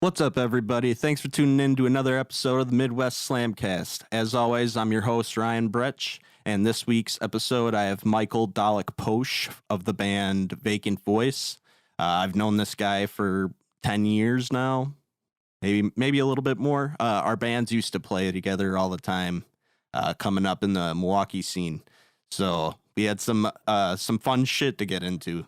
What's up, everybody? Thanks for tuning in to another episode of the Midwest Slamcast. As always, I'm your host, Ryan Bretsch, and this week's episode, I have Mikeal Dollak Posch of the band Vacant. I've known this guy for 10 years now, maybe a little bit more. Our bands used to play together all the time, coming up in the Milwaukee scene. So we had some fun shit to get into.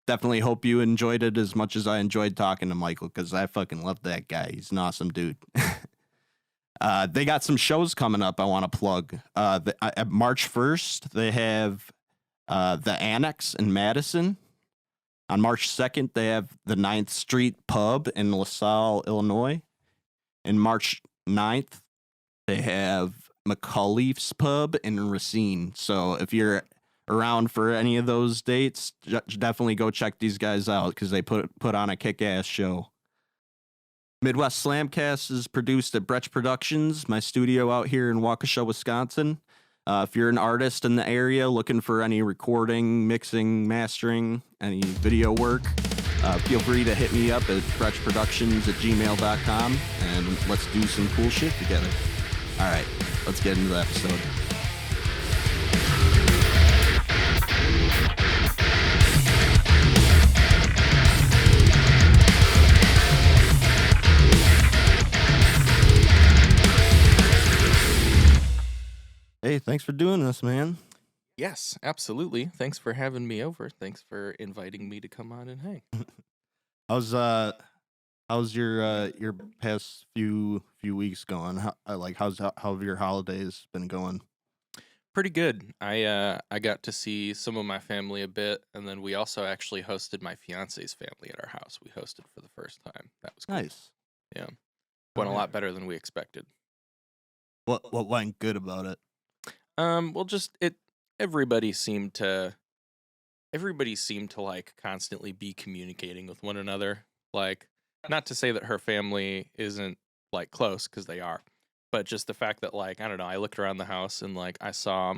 Definitely hope you enjoyed it as much as I enjoyed talking to Mikeal, because I fucking love that guy. He's an awesome dude. They got some shows coming up I want to plug. At March 1st, they have the Annex in Madison. On March 2nd, they have the 9th Street Pub in LaSalle, Illinois. And March 9th, they have McCulleif's Pub in Racine. So if you're around for any of those dates, definitely go check these guys out because they put on a kick-ass show. Midwest Slamcast is produced at Bretsch Productions, my studio out here in Waukesha, Wisconsin. If you're an artist in the area looking for any recording, mixing, mastering, any video work, feel free to hit me up at bretschproductions@gmail.com and let's do some cool shit together. All right, let's get into the episode. Hey, thanks for doing this, man. Yes, absolutely. Thanks for having me over. Thanks for inviting me to come on and hang. How's your past few weeks going? How have your holidays been going? Pretty good. I got to see some of my family a bit, and then we also actually hosted my fiance's family at our house. We hosted for the first time. That was cool. Nice. Yeah, went a lot better than we expected. What went good about it? Well, just everybody seemed to like constantly be communicating with one another. Like, not to say that her family isn't like close, because they are, but just the fact that, like, I don't know, I looked around the house and like I saw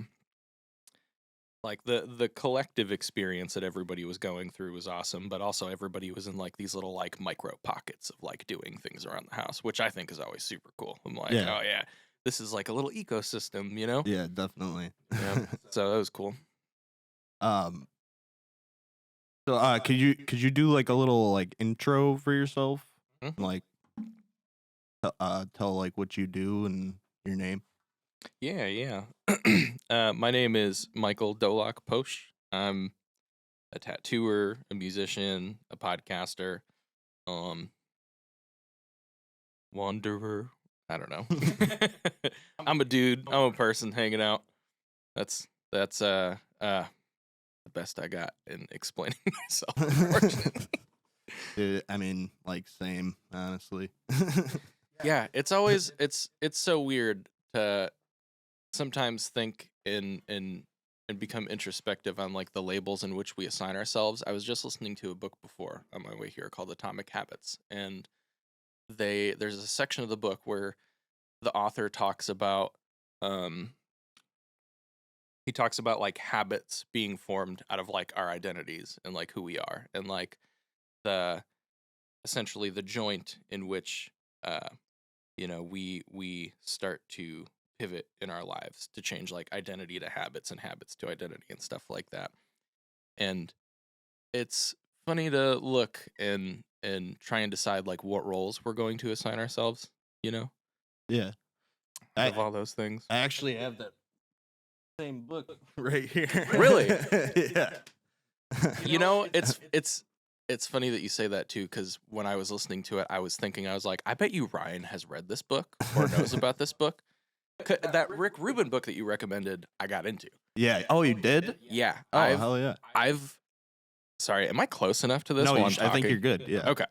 like the collective experience that everybody was going through was awesome, but also everybody was in like these little like micro pockets of like doing things around the house, which I think is always super cool. I'm like, Yeah. oh yeah, this is like a little ecosystem, you know? Yeah, definitely. Yeah. So that was cool. So could you do like a little like intro for yourself? Mhm. Like tell like what you do and your name? Yeah. My name is Mikeal Dollak Posch. I'm a tattooer, a musician, a podcaster, wanderer. I don't know. I'm a dude. I'm a person hanging out. That's the best I got in explaining myself, unfortunately. Dude, I mean, like same, honestly. Yeah, it's always it's so weird to sometimes think and become introspective on like the labels in which we assign ourselves. I was just listening to a book before on my way here called Atomic Habits, and there's a section of the book where the author talks about like habits being formed out of like our identities and like who we are, and like essentially the joint in which we start to pivot in our lives to change like identity to habits and habits to identity and stuff like that. And it's funny to look and try and decide like what roles we're going to assign ourselves, Yeah. of all those things. I actually have that same book right here. Really? Yeah. It's funny that you say that too, because when I was listening to it, I was like, I bet you Ryan has read this book or knows about this book. That Rick Rubin book that you recommended, I got into. Yeah. Oh, you did? Yeah. Oh, hell yeah. Sorry, am I close enough to this? No, while I think you're good. Yeah. Okay.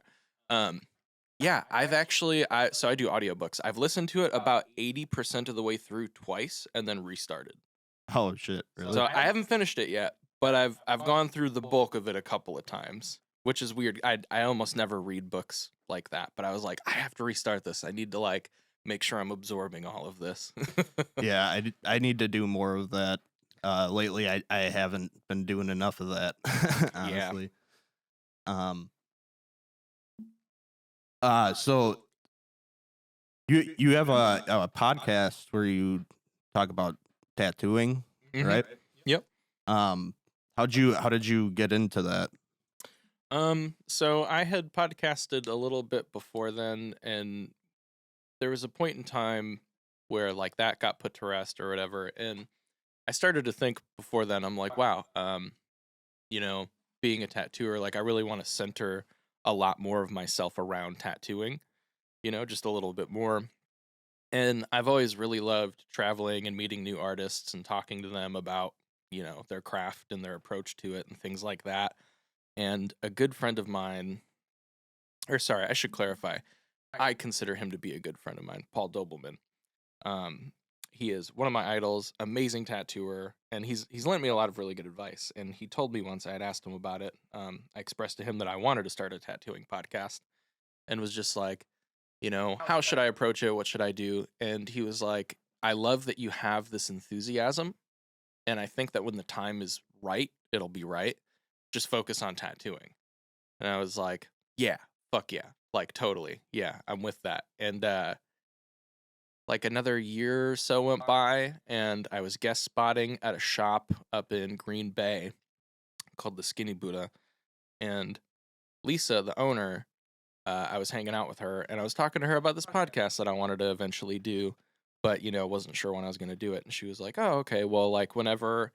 Yeah, I've actually, so I do audiobooks. I've listened to it about 80% of the way through twice and then restarted. Oh shit! Really? So I haven't finished it yet, but I've gone through the bulk of it a couple of times, which is weird. I almost never read books like that, but I was like, I have to restart this. I need to like make sure I'm absorbing all of this. Yeah, I need to do more of that. Lately, I haven't been doing enough of that. Honestly. So you have a podcast where you talk about tattooing, Mm-hmm. right? Yep. Um, how did you get into that? So I had podcasted a little bit before then, and there was a point in time where like that got put to rest or whatever, and I started to think before then, I'm like, wow, you know, being a tattooer, like I really want to center a lot more of myself around tattooing, just a little bit more. And I've always really loved traveling and meeting new artists and talking to them about, their craft and their approach to it and things like that. And a good friend of mine, or sorry, I should clarify, I consider him to be a good friend of mine, Paul Dobelman. Um, he is one of my idols, amazing tattooer, and he's lent me a lot of really good advice. And he told me once I had asked him about it, I expressed to him that I wanted to start a tattooing podcast, and was just like, how should I approach it? What should I do? And he was like, I love that you have this enthusiasm, and I think that when the time is right, it'll be right. Just focus on tattooing. And I was like, yeah, fuck yeah, like totally, yeah, I'm with that. And like another year or so went by, and I was guest spotting at a shop up in Green Bay called the Skinny Buddha. And Lisa, the owner, I was hanging out with her, and I was talking to her about this podcast that I wanted to eventually do, but wasn't sure when I was going to do it. And she was like, "Oh, okay. Well, like whenever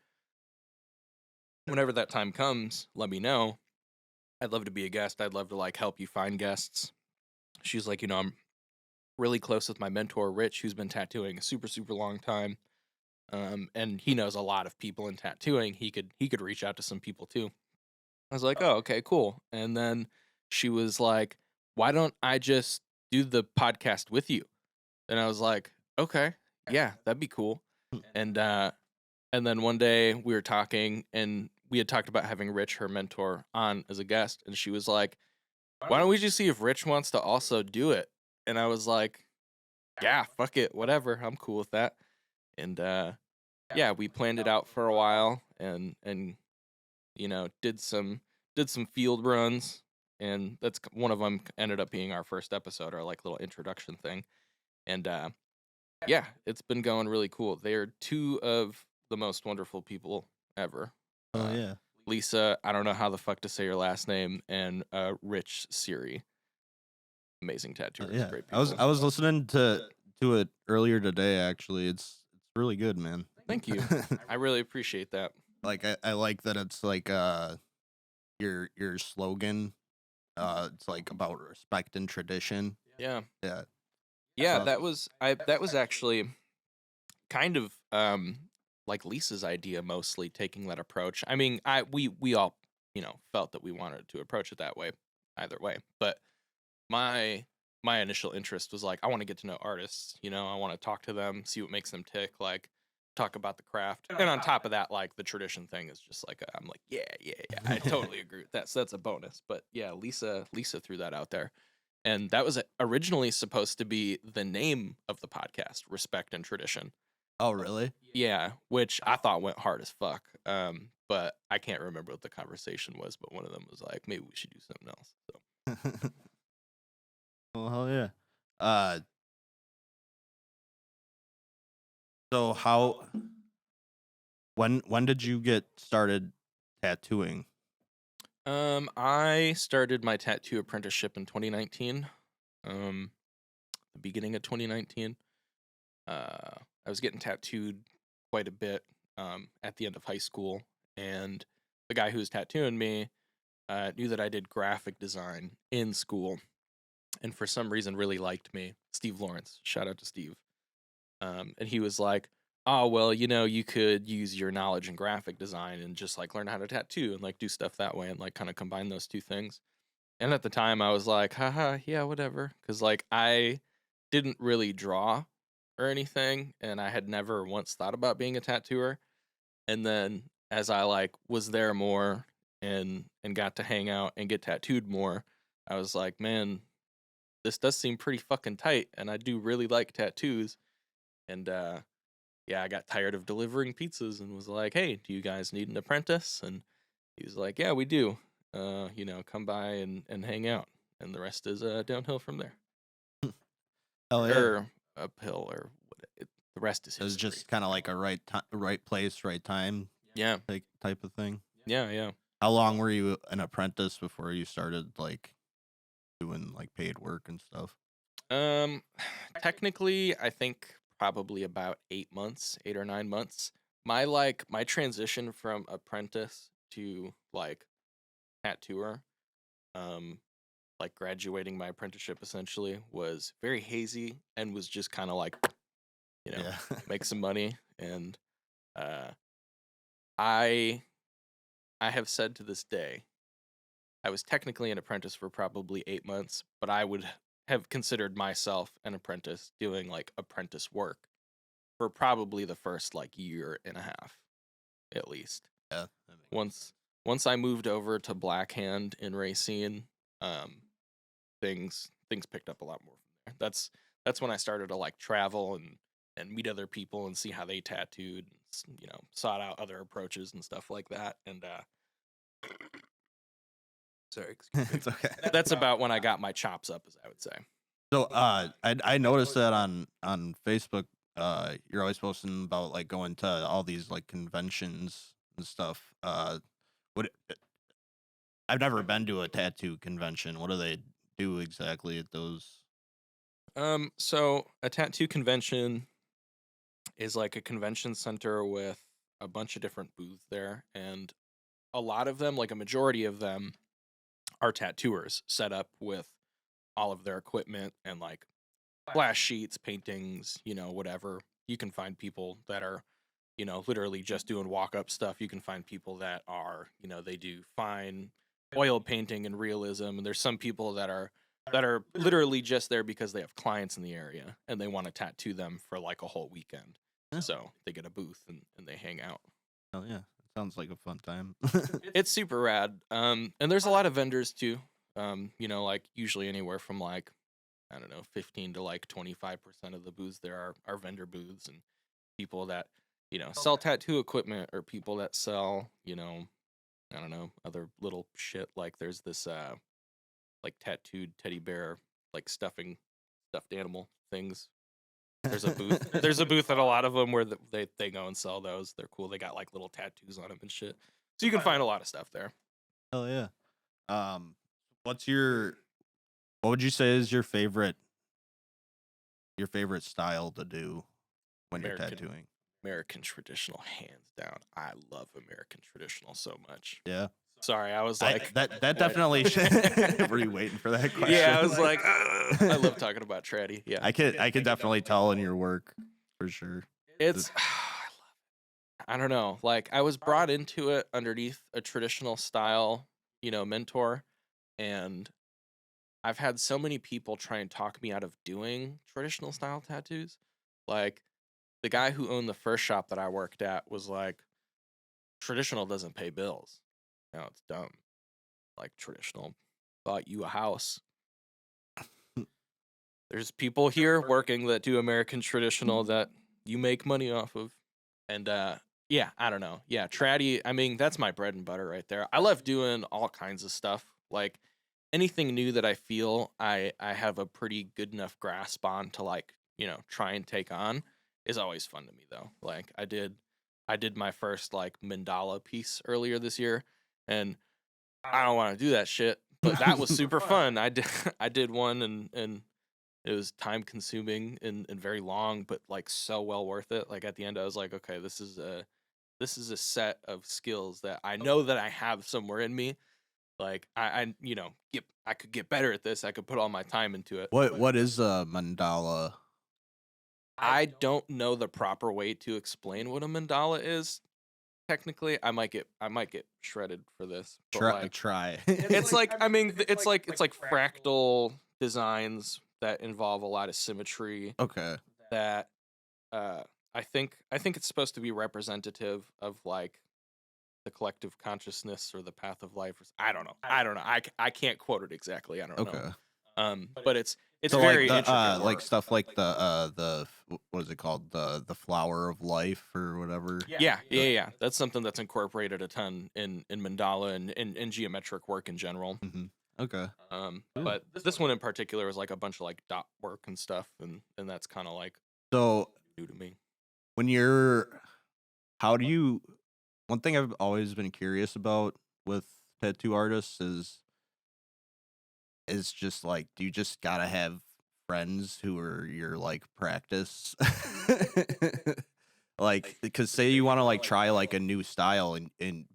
that time comes, let me know. I'd love to be a guest. I'd love to like help you find guests." She's like, I'm really close with my mentor Rich, who's been tattooing a super super long time. And he knows a lot of people in tattooing. He could reach out to some people too. I was like, oh, okay, cool. And then she was like, why don't I just do the podcast with you? And I was like, okay, yeah, that'd be cool. And and then one day we were talking, and we had talked about having Rich, her mentor, on as a guest, and she was like, why don't we just see if Rich wants to also do it? And I was like, yeah, fuck it, whatever, I'm cool with that. And yeah, we planned it out for a while, and did some field runs, and that's one of them ended up being our first episode, our like little introduction thing. And yeah, it's been going really cool. They are two of the most wonderful people ever. Oh Uh, yeah, Lisa, I don't know how the fuck to say your last name, and Rich Siri, amazing tattooers, yeah. great I was people. I was listening to it earlier today. Actually, it's really good, man. Thank you. I really appreciate that. Like I like that it's like your slogan. It's like about respect and tradition. Yeah. Yeah. Yeah, So that was actually kind of like Lisa's idea, mostly taking that approach. I mean, we all, felt that we wanted to approach it that way either way. But my my initial interest was like, I want to get to know artists, I want to talk to them, see what makes them tick, like talk about the craft. And on top of that, like the tradition thing is just like I'm like, yeah, yeah, yeah. I totally agree with that. So that's a bonus. But yeah, Lisa threw that out there. And that was originally supposed to be the name of the podcast, Respect and Tradition. oh really? Yeah, which I thought went hard as fuck. But I can't remember what the conversation was, but one of them was like, maybe we should do something else. So Well, hell yeah. Uh, so how when did you get started tattooing? I started my tattoo apprenticeship in 2019. Um, the beginning of 2019. I was getting tattooed quite a bit at the end of high school, and the guy who was tattooing me knew that I did graphic design in school, and for some reason really liked me. Steve Lawrence, shout out to Steve. And he was like, "Oh well, you could use your knowledge in graphic design and just like learn how to tattoo and like do stuff that way and like kind of combine those two things." And at the time, I was like, "Haha, yeah, whatever," because like I didn't really draw or anything, and I had never once thought about being a tattooer. And then as I like was there more and got to hang out and get tattooed more, I was like, man, this does seem pretty fucking tight, and I do really like tattoos. And yeah, I got tired of delivering pizzas and was like, hey, do you guys need an apprentice? And he was like, yeah, we do. Come by and hang out. and the rest is downhill from there. Oh yeah. Or uphill, or the rest is It was history. just kind of like a right place, right time Yeah, type of thing. yeah. How long were you an apprentice before you started like doing like paid work and stuff? Technically, I think probably about 8 months, 8 or 9 months. My transition from apprentice to like tattooer, um, like graduating my apprenticeship essentially was very hazy and was just kind of like, Yeah. make some money. And uh, I have said to this day, I was technically an apprentice for probably 8 months, but I would have considered myself an apprentice doing like apprentice work for probably the first like year and a half, at least. Yeah. Once I moved over to Blackhand in Racine, things picked up a lot more from there. That's when I started to like travel and meet other people and see how they tattooed, and, sought out other approaches and stuff like that. And sorry, excuse me. It's okay. That's about when I got my chops up, as I would say. So I noticed that on Facebook, you're always posting about like going to all these like conventions and stuff. What I've never been to a tattoo convention. What do they do exactly at those? So a tattoo convention is like a convention center with a bunch of different booths there, and a lot of them, like a majority of them, are tattooers set up with all of their equipment and like flash sheets, paintings, whatever. You can find people that are, literally just doing walk-up stuff. You can find people that are, they do fine oil painting and realism, and there's some people that are literally just there because they have clients in the area and they want to tattoo them for like a whole weekend. Yeah. So they get a booth and they hang out. Oh yeah, sounds like a fun time. It's super rad. And there's a lot of vendors too. Like usually anywhere from like, I don't know, 15 to like 25% of the booths there are vendor booths, and people that, sell tattoo equipment, or people that sell, I don't know, other little shit. Like there's this like tattooed teddy bear, like stuffed animal things. There's a booth. There's a booth at a lot of them where they go and sell those. They're cool. They got like little tattoos on them and shit. So you can find a lot of stuff there. Hell yeah. What would you say is your favorite style to do when you're tattooing? American traditional, hands down. I love American traditional so much. Yeah. Sorry, I was like that definitely. Were you waiting for that question? Yeah, I was like, I love talking about trad. Yeah, I could definitely tell in your work for sure. It's I don't know. Like I was brought into it underneath a traditional style, mentor, and I've had so many people try and talk me out of doing traditional style tattoos. Like the guy who owned the first shop that I worked at was like, traditional doesn't pay bills. No, it's dumb. Like traditional bought you a house. There's people here working that do American traditional that you make money off of. And yeah, I don't know. Yeah, traddy, I mean, that's my bread and butter right there. I love doing all kinds of stuff. Like anything new that I feel I have a pretty good enough grasp on to like, try and take on is always fun to me though. Like I did my first like mandala piece earlier this year, and I don't want to do that shit, but that was super fun. I did one, and it was time consuming and very long, but like so well worth it. Like at the end I was like, okay, this is a set of skills that I know that I have somewhere in me. Like I could get better at this. I could put all my time into it. What is a mandala? I don't know the proper way to explain what a mandala is. Technically, I might get shredded for this. But Try. It's like I mean, it's like fractal designs that involve a lot of symmetry. Okay. That I think it's supposed to be representative of like the collective consciousness or the path of life. I don't know. I can't quote it exactly. I don't know. But it's so very like intricate like work. stuff like the what is it called, the flower of life or whatever. Yeah. That's something that's incorporated a ton in mandala and in geometric work in general. Mm-hmm. Okay. But this one in particular was like a bunch of like dot work and stuff, and that's kind of like So new to me. when you're, how do you? One thing I've always been curious about with tattoo artists is just like, do you just gotta have friends who are your like practice? Like, because say you want to like try like a new style and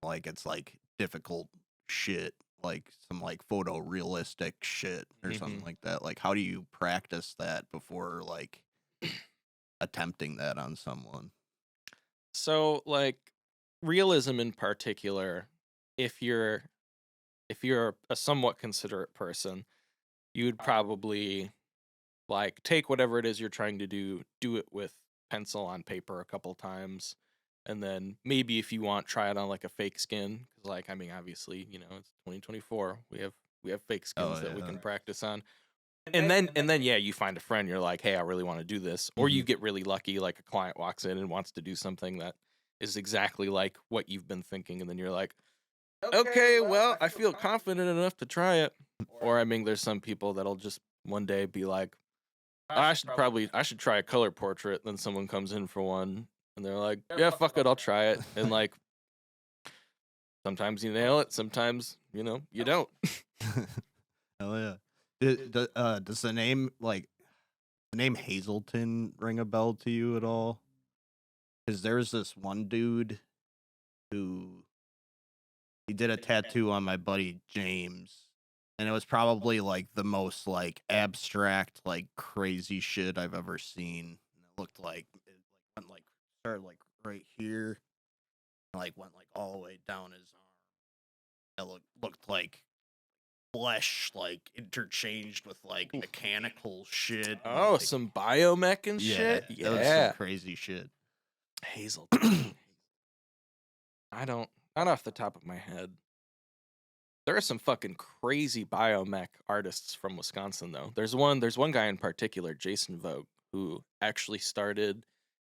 like it's like difficult shit, like some like photorealistic shit or something like that. Like, how do you practice that before like attempting that on someone? So like realism in particular, if you're a somewhat considerate person, you would probably like take whatever it is you're trying to do it with pencil on paper a couple times, and then maybe if you want, try it on like a fake skin. Because like, I mean, obviously, it's 2024. We have fake skins Oh that we yeah. can practice on. And then yeah, you find a friend, you're like, hey, I really want to do this. Or you Mhm. get really lucky, like a client walks in and wants to do something that is exactly like what you've been thinking, and then you're like, okay, well, I feel confident enough to try it. Or I mean, there's some people that'll just one day be like, I should try a color portrait. Then someone comes in for one, and they're like, yeah, fuck it, I'll try it. And like, sometimes you nail it, sometimes you don't. Hell yeah. Does the name like the name Hazelton ring a bell to you at all? Because there's this one dude who he did a tattoo on my buddy James, and it was probably like the most like abstract, like crazy shit I've ever seen. And it looked like it like went like started like right here, and, like went like all the way down his arm. It looked like flesh like interchanged with like mechanical shit. And, Oh, like, some biomech and yeah, shit. that was some Yeah, crazy shit. Hazel. I don't, not off the top of my head. There are some fucking crazy biomech artists from Wisconsin, though. There's one guy in particular, Jason Vogt, who actually started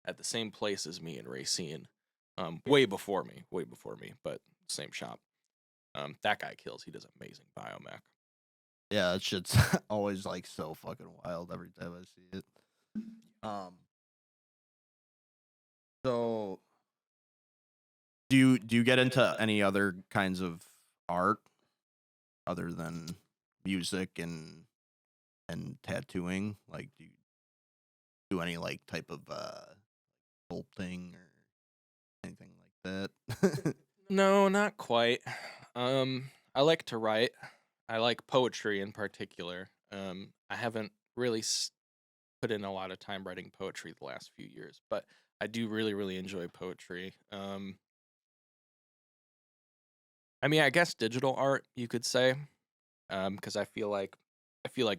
at the same place as me in Racine, way before me, but same shop. That guy kills. He does amazing biomech. Yeah, that shit's always like so fucking wild every time I see it. Um, so do you get into any other kinds of art other than music and tattooing? Like, do you do any like type of sculpting or anything like that? No, not quite. I like to write. I like poetry in particular. I haven't really put in a lot of time writing poetry the last few years, but I do really, really enjoy poetry. I mean, I guess digital art, you could say, because I feel like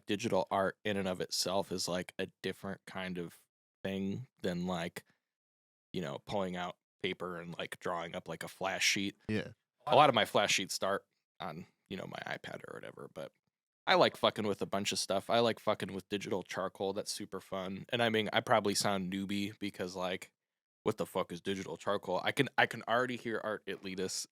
digital art in and of itself is like a different kind of thing than like pulling out paper and like drawing up like a flash sheet. Yeah. A lot of my flash sheets start on my iPad or whatever, but I like fucking with a bunch of stuff. I like fucking with digital charcoal. That's super fun. And I mean, I probably sound newbie because like, what the fuck is digital charcoal? I can already hear art elitists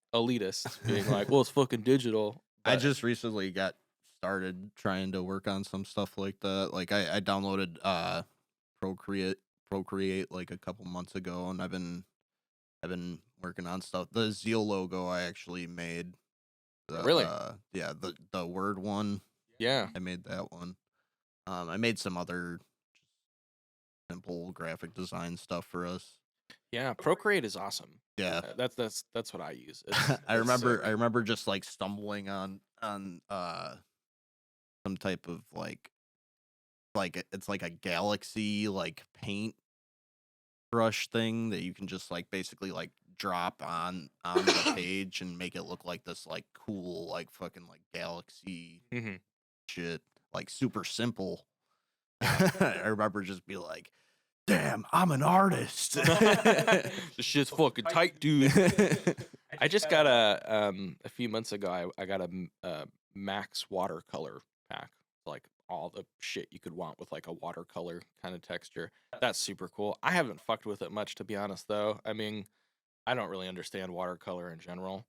being like, well, it's fucking digital. I But just recently got started trying to work on some stuff like that. Like I downloaded Procreate Procreate like a couple months ago, and I've been working on stuff. The Zeal logo I actually made. really, Yeah, the word one. yeah, I made that one. I made some other simple graphic design stuff for us. yeah. Procreate is awesome. Yeah. That's what I use. I It's remember sick. I remember just like stumbling on some type of it's like a galaxy like paint brush thing that you can just like basically like drop on the page and make it look like this like cool like fucking like galaxy Mhm. shit, like super simple. I remember just be like, damn, I'm an artist. This shit's fucking tight, dude. I just got a few months ago. I got a Max watercolor pack, like all the shit you could want with like a watercolor kind of texture. That's super cool. I haven't fucked with it much, to be honest, though. I mean, I don't really understand watercolor in general.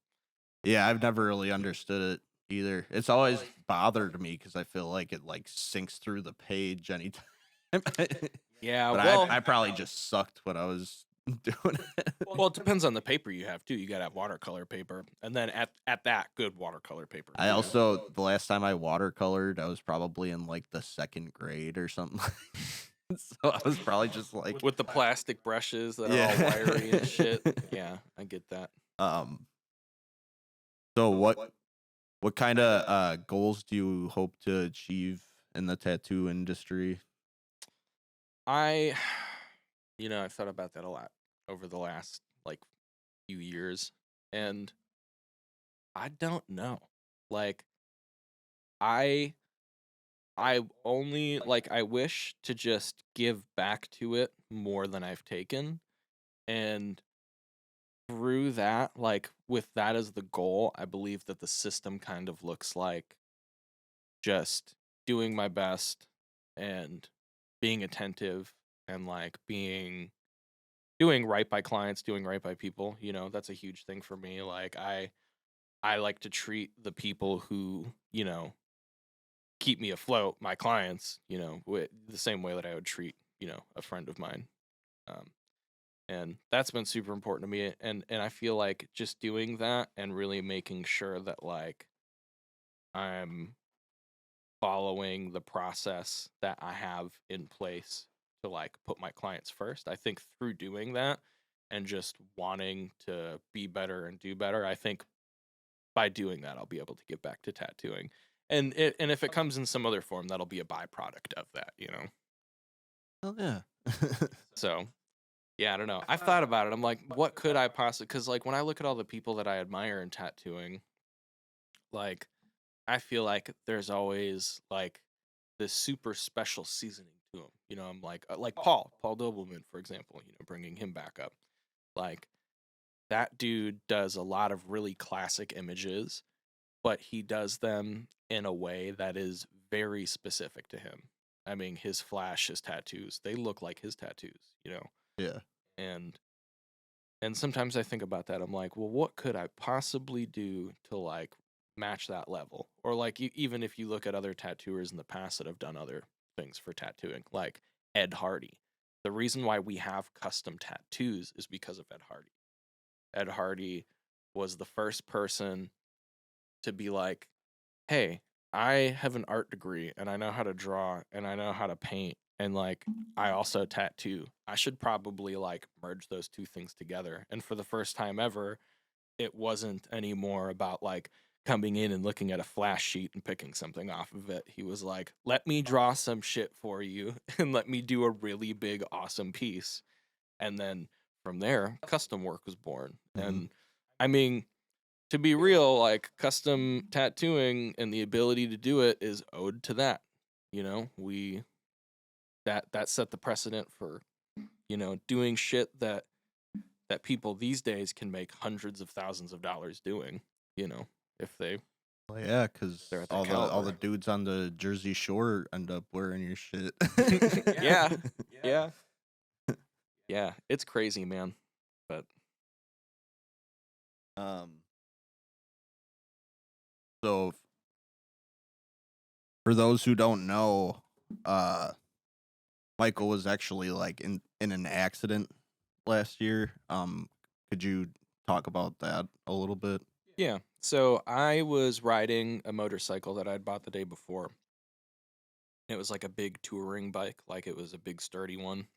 Yeah, I've never really understood it either. It's always bothered me because I feel like it like sinks through the page anytime. Yeah, But well, I probably just sucked when I was doing it. well, it depends on the paper you have too. You gotta have watercolor paper, and then at that good watercolor paper. I also the last time I watercolored, I was probably in like the 2nd grade or something. So I was probably just like, with the plastic brushes that are yeah. all wiry and shit. Yeah, I get that. Um. So what kind of goals do you hope to achieve in the tattoo industry? I, I've thought about that a lot over the last like few years, and I don't know. Like, I I only like I wish to just give back to it more than I've taken, and through that, like with that as the goal, I believe that the system kind of looks like just doing my best and being attentive and like doing right by clients, doing right by people. That's a huge thing for me. Like I like to treat the people who, keep me afloat, my clients, with the same way that I would treat, a friend of mine. Um, and that's been super important to me. And I feel like just doing that and really making sure that like I'm following the process that I have in place to like put my clients first. I think through doing that and just wanting to be better and do better, I think by doing that I'll be able to get back to tattooing. And if it comes in some other form, that'll be a byproduct of that. Oh yeah. So yeah, I don't know. I've thought about it. I'm like, what could I possibly? Because like when I look at all the people that I admire in tattooing, like I feel like there's always like this super special seasoning to him. I'm like Paul Dobleman, for example. Bringing him back up, like that dude does a lot of really classic images, but he does them in a way that is very specific to him. I mean, his flash, his tattoos, they look like his tattoos. Yeah. And sometimes I think about that. I'm like, well, what could I possibly do to like match that level? Or like even if you look at other tattooers in the past that have done other things for tattooing, like Ed Hardy. The reason why we have custom tattoos is because of Ed Hardy. Ed Hardy was the first person to be like, hey, I have an art degree and I know how to draw and I know how to paint and like I also tattoo. I should probably like merge those two things together. And for the first time ever, it wasn't anymore about like coming in and looking at a flash sheet and picking something off of it. He was like, let me draw some shit for you and let me do a really big, awesome piece. And then from there, custom work was born. Mhm. And I mean, to be real, like custom tattooing and the ability to do it is owed to that. We that set the precedent for, doing shit that people these days can make hundreds of thousands of dollars doing, if Well, yeah, because they're at that all the caliber. dudes on the Jersey Shore end up wearing your shit. Yeah. Yeah. Yeah. It's crazy, man. But Um. So for those who don't know, uh, Michael was actually like in an accident last year. Could you talk about that a little bit? yeah. So I was riding a motorcycle that I'd bought the day before. It was like a big touring bike, like it was a big sturdy one.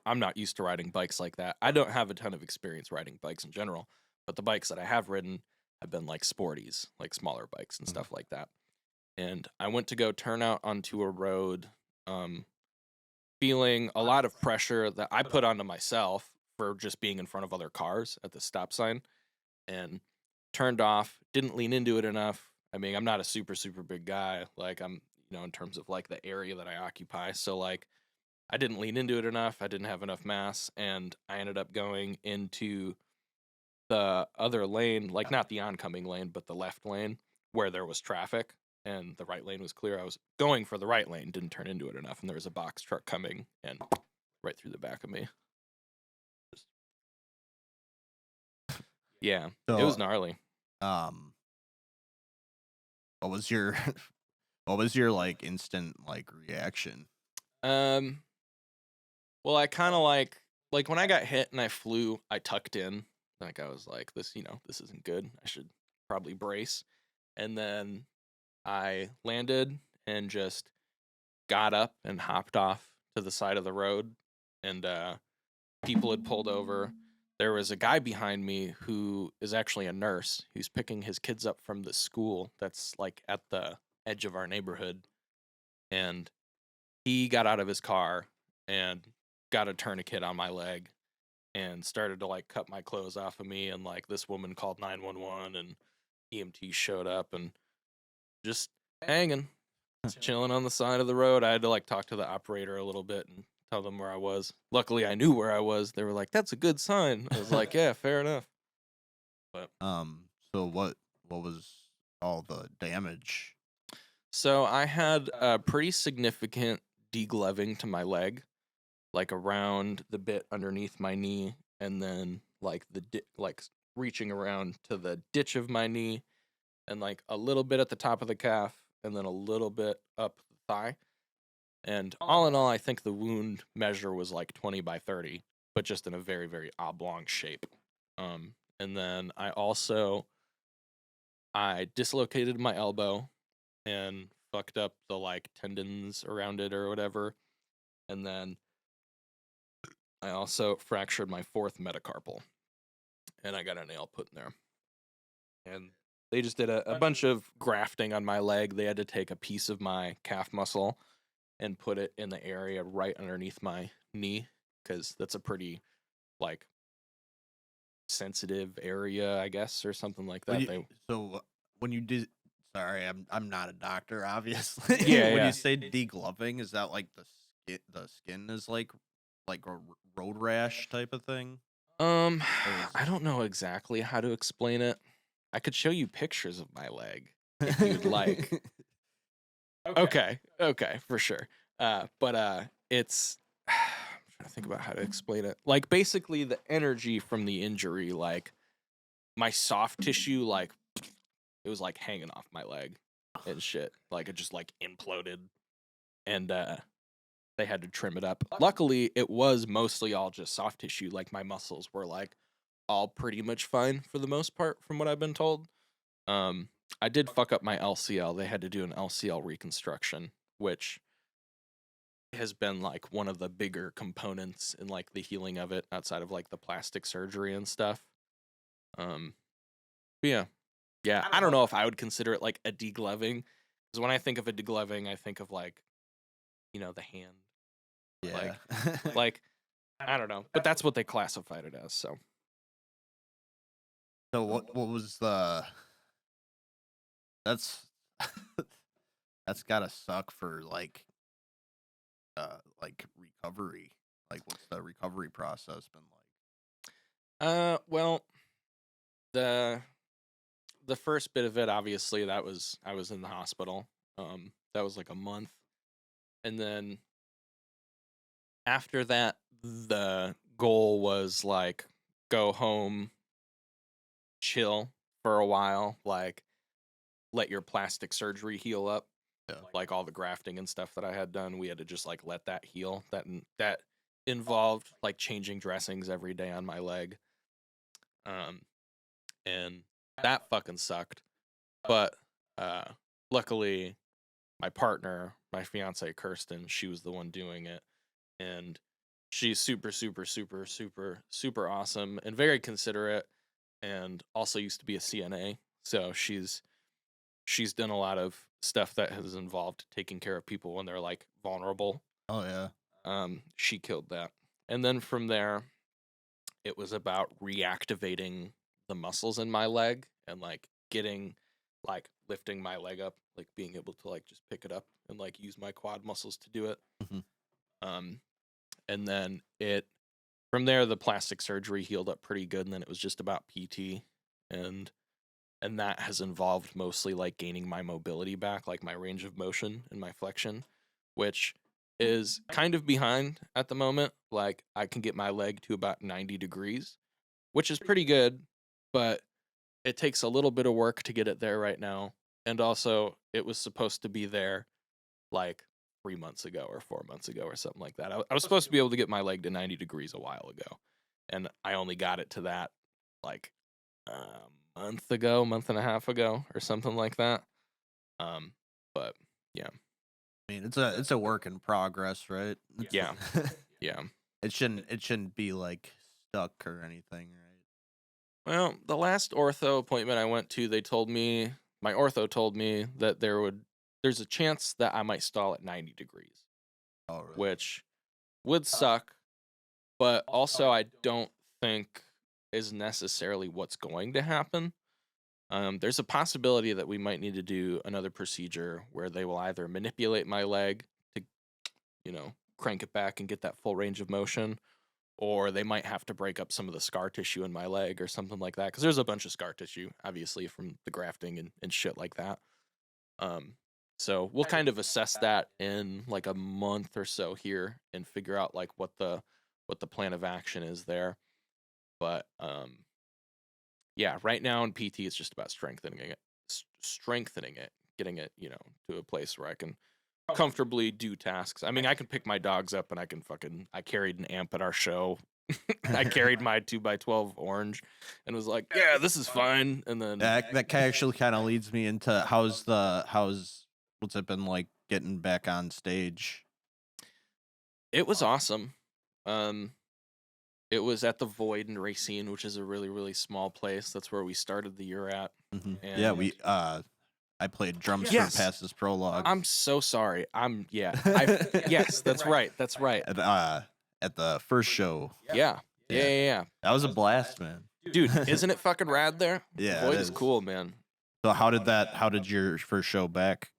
I'm not used to riding bikes like that. I don't have a ton of experience riding bikes in general, but the bikes that I have ridden have been like sporties, like smaller bikes and stuff like that. And I went to go turn out onto a road, um, feeling a lot of pressure that I put onto myself for just being in front of other cars at the stop sign, and turned off, didn't lean into it enough. I mean, I'm not a super, super big guy. Like, I'm, in terms of like the area that I occupy. So, like, I didn't lean into it enough. I didn't have enough mass, and I ended up going into the other lane, like not the oncoming lane, but the left lane where there was traffic and the right lane was clear. I was going for the right lane, didn't turn into it enough, and there was a box truck coming and right through the back of me. Yeah, it was So, gnarly. um, What was your what was your like instant like reaction? Um, well, I kind of like when I got hit and I flew, I tucked in. Like I was like, this, this isn't good. I should probably brace. And then I landed and just got up and hopped off to the side of the road, and people had pulled over. There was a guy behind me who is actually a nurse who's picking his kids up from the school that's like at the edge of our neighborhood, and he got out of his car and got a tourniquet on my leg and started to like cut my clothes off of me, and like this woman called 911 and EMT showed up and just hanging, chilling on the side of the road. I had to like talk to the operator a little bit and tell them where I was. Luckily, I knew where I was. They were like, "That's a good sign." I was like, "Yeah, fair enough." But So what was all the damage? so I had a pretty significant degloving to my leg, like around the bit underneath my knee, and then like like reaching around to the ditch of my knee, and like a little bit at the top of the calf, and then a little bit up the thigh. And all in all, I think the wound measure was like 20 by 30, but just in a very, very oblong shape. And then I dislocated my elbow and fucked up the like tendons around it or whatever. And then I also fractured my fourth metacarpal, and I got a nail put in there. And they just did a bunch of grafting on my leg. They had to take a piece of my calf muscle and put it in the area right underneath my knee, because that's a pretty like sensitive area, I guess, or something like that. So when you did, sorry, I'm not a doctor, obviously. Yeah, When yeah. you say degloving, is that like the skin is like a road rash type of thing? I don't know exactly how to explain it. I could show you pictures of my leg if you'd like. Okay, for sure. But it's I'm trying to think about how to explain it. Like basically the energy from the injury, like my soft tissue, like it was like hanging off my leg and shit. Like it just like imploded, and they had to trim it up. Luckily, it was mostly all just soft tissue. Like my muscles were like all pretty much fine for the most part, from what I've been told. Um, I did fuck up my LCL. They had to do an LCL reconstruction, which has been like one of the bigger components in like the healing of it outside of like the plastic surgery and stuff. Um, but yeah, I don't know if I would consider it like a degloving, because when I think of a degloving, I think of like, the hand, Yeah. like I don't know, but that's what they classified it as. So So what was the that's that's gotta suck for like recovery. Like what's the recovery process been like? well, the the first bit of it, obviously, that was I was in the hospital. That was like a month, and then after that, the goal was like go home, chill for a while, like let your plastic surgery heal up, Yeah. like all the grafting and stuff that I had done. We had to just like let that heal. That involved like changing dressings every day on my leg, um, and that fucking sucked. But uh, luckily, my partner, my fiance Kirsten, she was the one doing it, and she's super, super, super, super, super awesome and very considerate, and also used to be a CNA, so she's done a lot of stuff that has involved taking care of people when they're like vulnerable. Oh yeah. She killed that, and then from there, it was about reactivating the muscles in my leg and like getting like lifting my leg up, like being able to like just pick it up and like use my quad muscles to do it. Mhm. Um, and then it from there the plastic surgery healed up pretty good, and then it was just about PT, and that has involved mostly like gaining my mobility back, like my range of motion and my flexion, which is kind of behind at the moment. Like I can get my leg to about 90 degrees, which is pretty good, but it takes a little bit of work to get it there right now. and also it was supposed to be there like 3 months ago or 4 months ago or something like that. I was supposed to be able to get my leg to 90 degrees a while ago, and I only got it to that like a month and a half ago or something like that. But yeah, I mean, it's a work in progress, right? yeah, yeah. It shouldn't be like stuck or anything, right? Well, the last ortho appointment I went to, my ortho told me that there's a chance that I might stall at 90 degrees, Oh, really? which would suck, but also I don't think is necessarily what's going to happen. There's a possibility that we might need to do another procedure where they will either manipulate my leg to, crank it back and get that full range of motion, or they might have to break up some of the scar tissue in my leg or something like that. Because there's a bunch of scar tissue, obviously, from the grafting and shit like that. So we'll kind of assess that in like a month or so here and figure out like what the plan of action is there. But yeah, right now in PT it's just about strengthening it, getting it, to a place where I can comfortably do tasks. I mean, I can pick my dogs up and I carried an amp at our show. I carried my 2x12 orange and was like, yeah, this is fine. And then That actually kind of leads me into what's it been like getting back on stage? it was awesome. It was at the Void in Racine, which is a really, really small place. That's where we started the year at. Yeah, I played drums Yes. for Past This Prologue. I'm so sorry. Yes, that's right. That's right. At the first show. Yeah. That That was a blast, man. Dude, isn't it fucking rad there? Yeah, Void it is is. cool, man. So how did your first show back?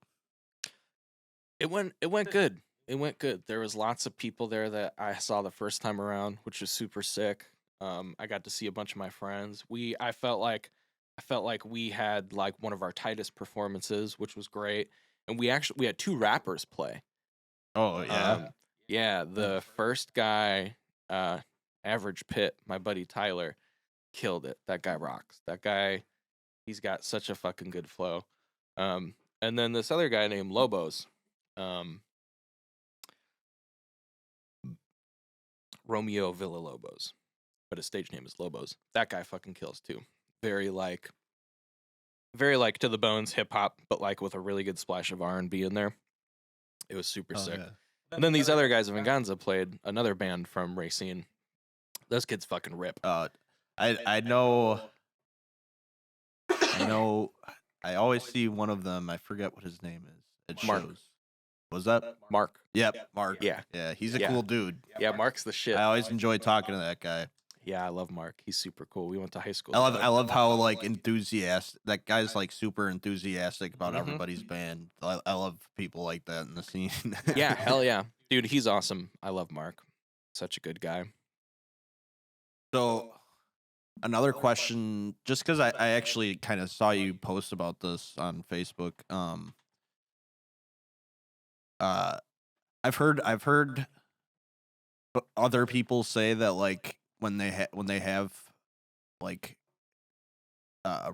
It went good. It went good. There was lots of people there that I saw the first time around, which was super sick. I got to see a bunch of my friends. I felt like we had like one of our tightest performances, which was great. And we had 2 rappers play. Oh yeah. Yeah, the first guy, Average Pit, my buddy Tyler, killed it. That guy rocks. That guy, he's got such a fucking good flow. And then this other guy named Lobos, Romeo Villalobos, but his stage name is Lobos. That guy fucking kills too. Very like to the bones hip hop, but like with a really good splash of R&B in there. It was super sick. Yeah. And then these other guys of Venganza played another band from Racine. Those kids fucking rip. I know. I always see one of them. I forget what his name is. It Mark. shows. Was that Mark. Yep, Mark. Yeah. Yeah, he's a Yeah. cool dude. Yeah, Mark's the shit. I always enjoy talking to that guy. Yeah, I love Mark. He's super cool. We went to high school. I love how like enthusiastic that guy's like super enthusiastic about Mhm. everybody's band. I love people like that in the scene. Yeah, hell yeah. Dude, he's awesome. I love Mark. Such a good guy. So another question, just because I actually kind of saw you post about this on Facebook. I've heard other people say that like when they have like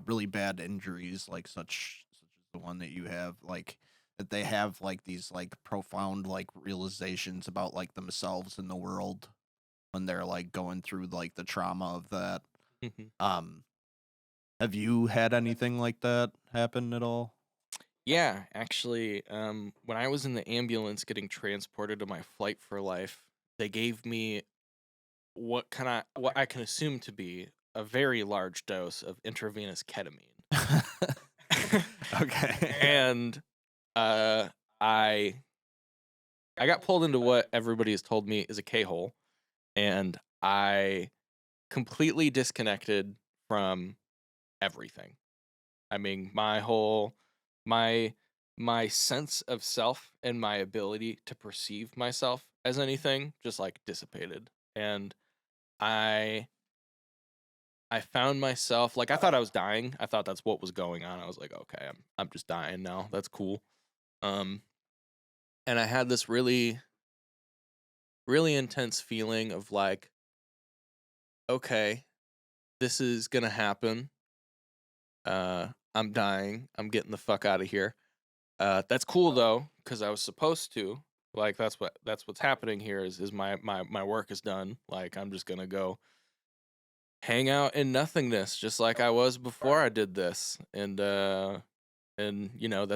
really bad injuries like such as the one that you have, like that they have like these like profound like realizations about like themselves and the world when they're like going through like the trauma of that. Have you had anything like that happen at all? Yeah, actually, when I was in the ambulance getting transported to my flight for life, they gave me what I can assume to be a very large dose of intravenous ketamine. Okay. And I got pulled into what everybody has told me is a K-hole, and I completely disconnected from everything. I mean, my sense of self and my ability to perceive myself as anything just like dissipated. And I found myself like I thought I was dying. I thought that's what was going on. I was like, okay, I'm just dying now. That's cool. And I had this really, really intense feeling of like, okay, this is gonna happen. I'm dying. I'm getting the fuck out of here. That's cool though, because I was supposed to. Like that's what's happening here is my work is done. Like I'm just gonna go hang out in nothingness, just like I was before I did this, and that's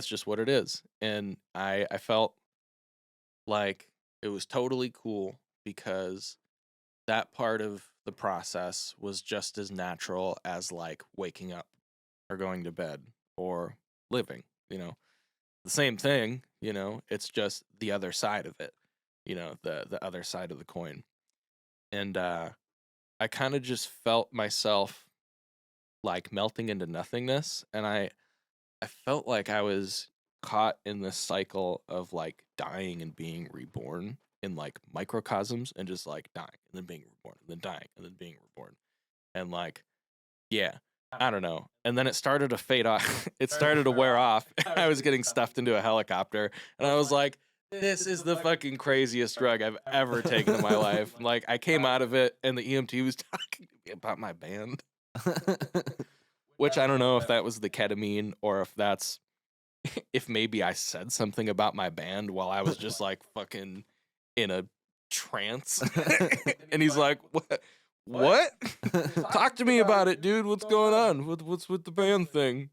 just what it is. And I felt like it was totally cool because that part of the process was just as natural as like waking up or going to bed or living, the same thing, it's just the other side of it, the other side of the coin. And I kind of just felt myself like melting into nothingness, and I felt like I was caught in this cycle of like dying and being reborn in like microcosms, and just like dying and then being reborn and then dying and then being reborn. And like, yeah, I don't know. And then it started to fade off. It started to wear off. I was getting stuffed into a helicopter, and I was like, this is the fucking craziest drug I've ever taken in my life. Like, I came out of it, and the EMT was talking to me about my band, which I don't know if that was the ketamine or if maybe I said something about my band while I was just like fucking in a trance. And he's like, what? Talk to me about it, dude. What's going on? What's with the band thing?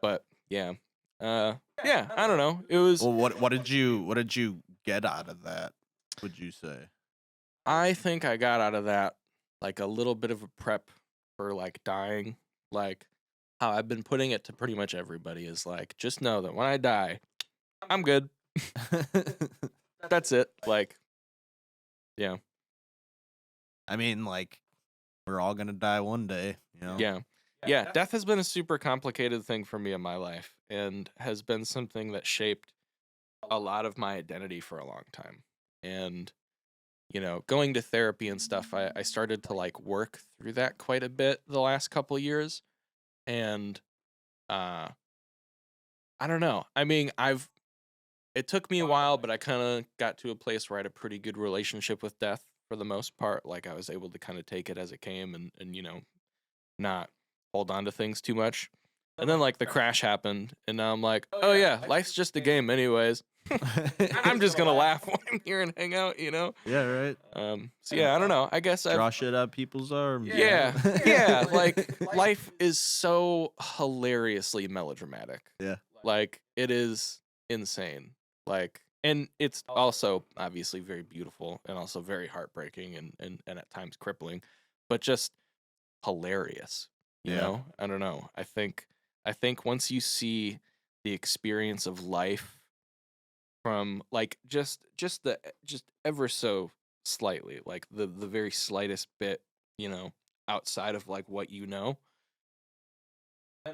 But yeah. Yeah, I don't know. It was Well, what did you get out of that? Would you say? I think I got out of that like a little bit of a prep for like dying. Like how I've been putting it to pretty much everybody is like, just know that when I die, I'm good. That's it. Like, yeah. I mean, like, we're all gonna die one day, Yeah. Yeah. Death has been a super complicated thing for me in my life and has been something that shaped a lot of my identity for a long time. And, going to therapy and stuff, I started to like work through that quite a bit the last couple years. And I don't know. I mean, it took me a while, but I kind of got to a place where I had a pretty good relationship with death for the most part. Like I was able to kind of take it as it came and not hold on to things too much. And then like the crash happened, and now I'm like, oh yeah, life's just a game anyways. I'm just gonna laugh when I'm here and hang out, Yeah, right. So yeah, I don't know. I guess Draw shit out people's arms. Yeah. Like life is so hilariously melodramatic. Yeah. Like it is insane. Like, and it's also obviously very beautiful and also very heartbreaking and at times crippling, but just hilarious. Yeah. I don't know. I think once you see the experience of life from like just ever so slightly, like the very slightest bit, outside of like what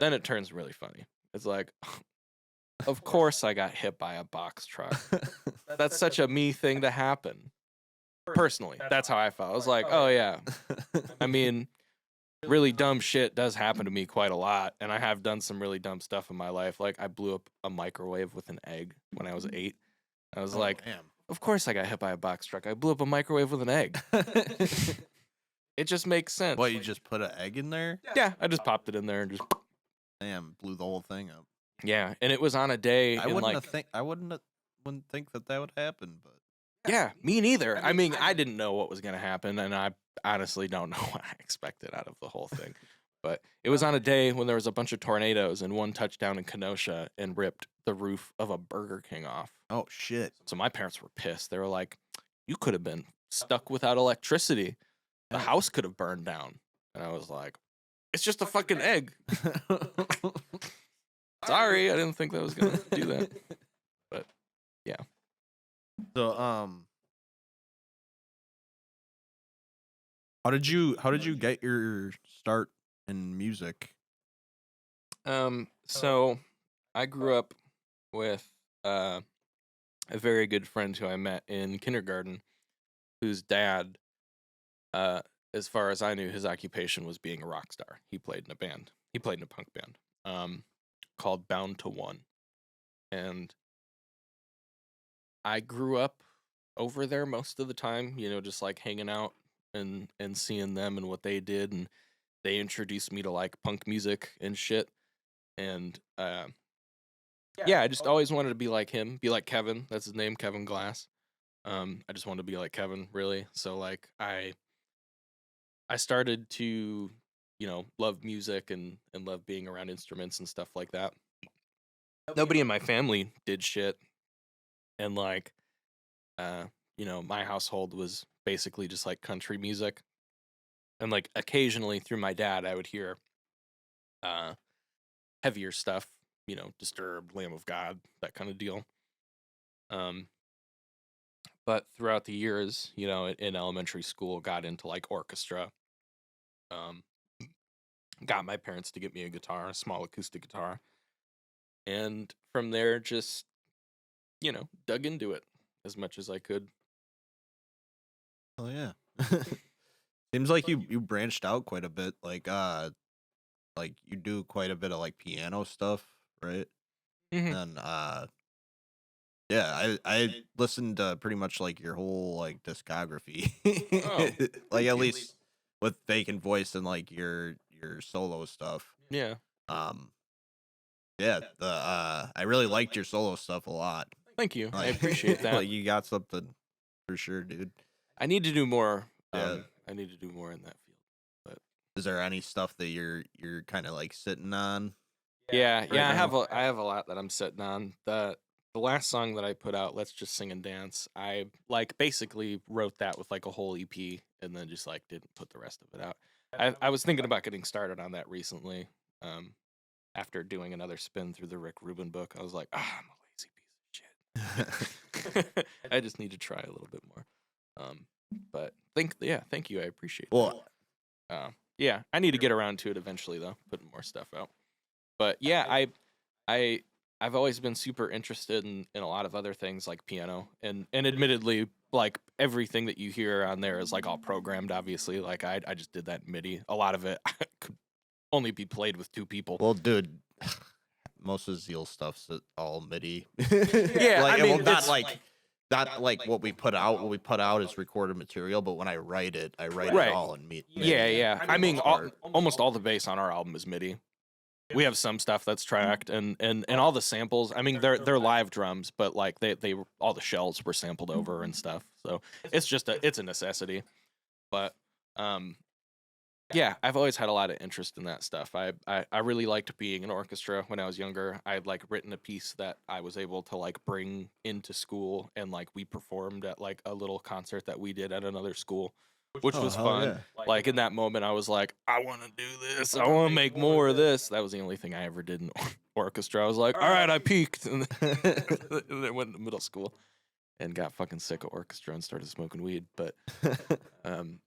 then it turns really funny. It's like, of course I got hit by a box truck. That's such a me thing to happen. Personally, that's how I felt. I was like, oh yeah. I mean, really dumb shit does happen to me quite a lot, and I have done some really dumb stuff in my life. Like I blew up a microwave with an egg when I was 8. I was like, damn. of course I got hit by a box truck. I blew up a microwave with an egg. It just makes sense. What, you just put an egg in there? Yeah, I just popped it in there and just Damn, blew the whole thing up. yeah, and it was on a day. I wouldn't think that would happen, but yeah, me neither. I mean, I didn't know what was gonna happen, and I honestly don't know what I expected out of the whole thing. But it was on a day when there was a bunch of tornadoes and one touched down in Kenosha and ripped the roof of a Burger King off. oh shit. So my parents were pissed. They were like, "You could have been stuck without electricity. The house could have burned down." And I was like, "It's just a fucking egg." Sorry, I didn't think that was gonna do that. But yeah. So how did you get your start in music? So I grew up with a very good friend who I met in kindergarten, whose dad, as far as I knew, his occupation was being a rock star. He played in a band. He played in a punk band, called Bound to One, and I grew up over there most of the time. Just like hanging out and seeing them and what they did, and they introduced me to like punk music and shit. And yeah, I just always wanted to be like him, be like Kevin. That's his name, Kevin Glass. I just wanted to be like Kevin, really. So like I started to, love music and love being around instruments and stuff like that. Nobody in my family did shit, and like my household was basically just like country music. And like occasionally through my dad I would hear heavier stuff, Disturbed, Lamb of God, that kind of deal. Um but throughout the years, in elementary school, got into like orchestra. Um got my parents to get me a guitar, a small acoustic guitar. And from there just, dug into it as much as I could. Oh yeah. Seems like you branched out quite a bit. Like you do quite a bit of like piano stuff, right? Hmm. And yeah, I listened to pretty much like your whole like discography. Oh, Like thank at you. least with Vacant voice and like your solo stuff. Yeah. Um yeah, the I really liked your solo stuff a lot. Thank you. I Like appreciate that. like you got something for sure, dude. I need to do more. Yeah. I need to do more in that field. But Is there any stuff that you're kind of like sitting on? yeah, Right I now? have a lot that I'm sitting on. The last song that I put out, Let's Just Sing and Dance, I like basically wrote that with like a whole EP and then just like didn't put the rest of it out. I was thinking about getting started on that recently. Um After doing another spin through the Rick Rubin book, I was like, I'm a lazy piece of shit. I just need to try a little bit more. But thank you. I appreciate that. Well, Yeah, I need to get around to it eventually though, putting more stuff out. But yeah, I I've always been super interested in a lot of other things like piano, and admittedly like everything that you hear on there is like all programmed, obviously. Like I just did that in MIDI. A lot of it could only be played with two people. well, dude, most of Zeal stuff's all MIDI. Yeah, Like, I mean, well, it's not like what we put out. What we put out is recorded material, but when I write it Right. all in MIDI. Yeah. I mean, most part. almost all the bass on our album is MIDI. We have some stuff that's tracked, and all the samples. I mean, they're live drums, but like they all the shells were sampled over and stuff. So it's just it's a necessity. But yeah, I've always had a lot of interest in that stuff. I really liked being in orchestra when I was younger. I'd like written a piece that I was able to like bring into school, and like we performed at like a little concert that we did at another school, which Oh, was hell fun. yeah. Like in that moment, I was like, I want to do this. I want to make more of this. That was the only thing I ever did in orchestra. I was like, all right, I peaked, and then I went to middle school and got fucking sick of orchestra and started smoking weed. But um,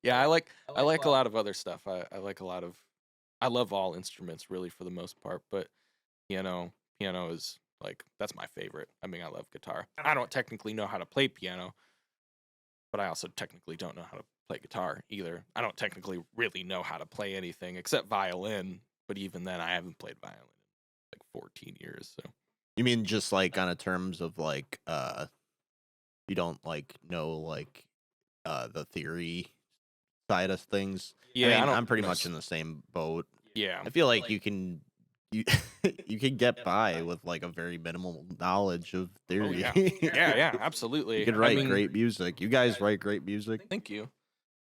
yeah, I like a lot of other stuff. I like a lot of I love all instruments really for the most part, but piano is like that's my favorite. I mean, I love guitar. I don't technically know how to play piano, but I also technically don't know how to play guitar either. I don't technically really know how to play anything except violin, but even then I haven't played violin in like 14 years, so. You mean just like on a terms of like you don't like know like the theory side of things? Yeah, I mean, I don't I'm pretty much in the same boat. Yeah. I feel like you can you can get by with like a very minimal knowledge of theory. Oh, yeah, absolutely. You can write great music. You guys write great music. Thank you.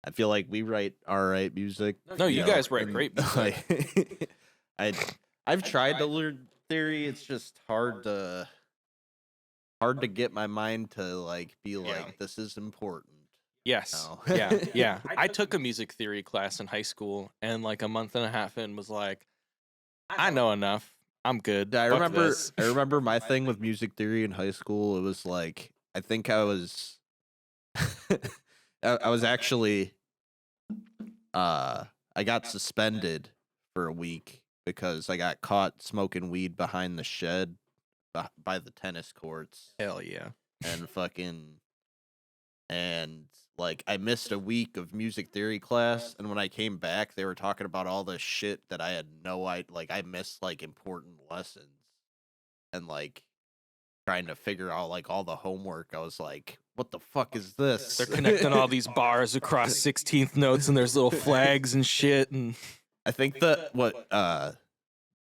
I feel like we write all right music. No, you know, guys write and, great music. I've tried to learn theory. It's just hard to get my mind to like be like this is important. Yes. No. Yeah. I took a music theory class in high school, and like a month and a half in was like, I know enough. I'm good. I Fuck remember this. I remember my thing with music theory in high school. It was like I think I was I was actually I got suspended for a week because I got caught smoking weed behind the shed by the tennis courts Hell yeah. and like I missed a week of music theory class, and when I came back they were talking about all this shit that I had no idea. Like I missed like important lessons and like trying to figure out like all the homework. I was like, what the fuck is this? They're connecting all these bars across 16th notes, and there's little flags and shit. And I think that what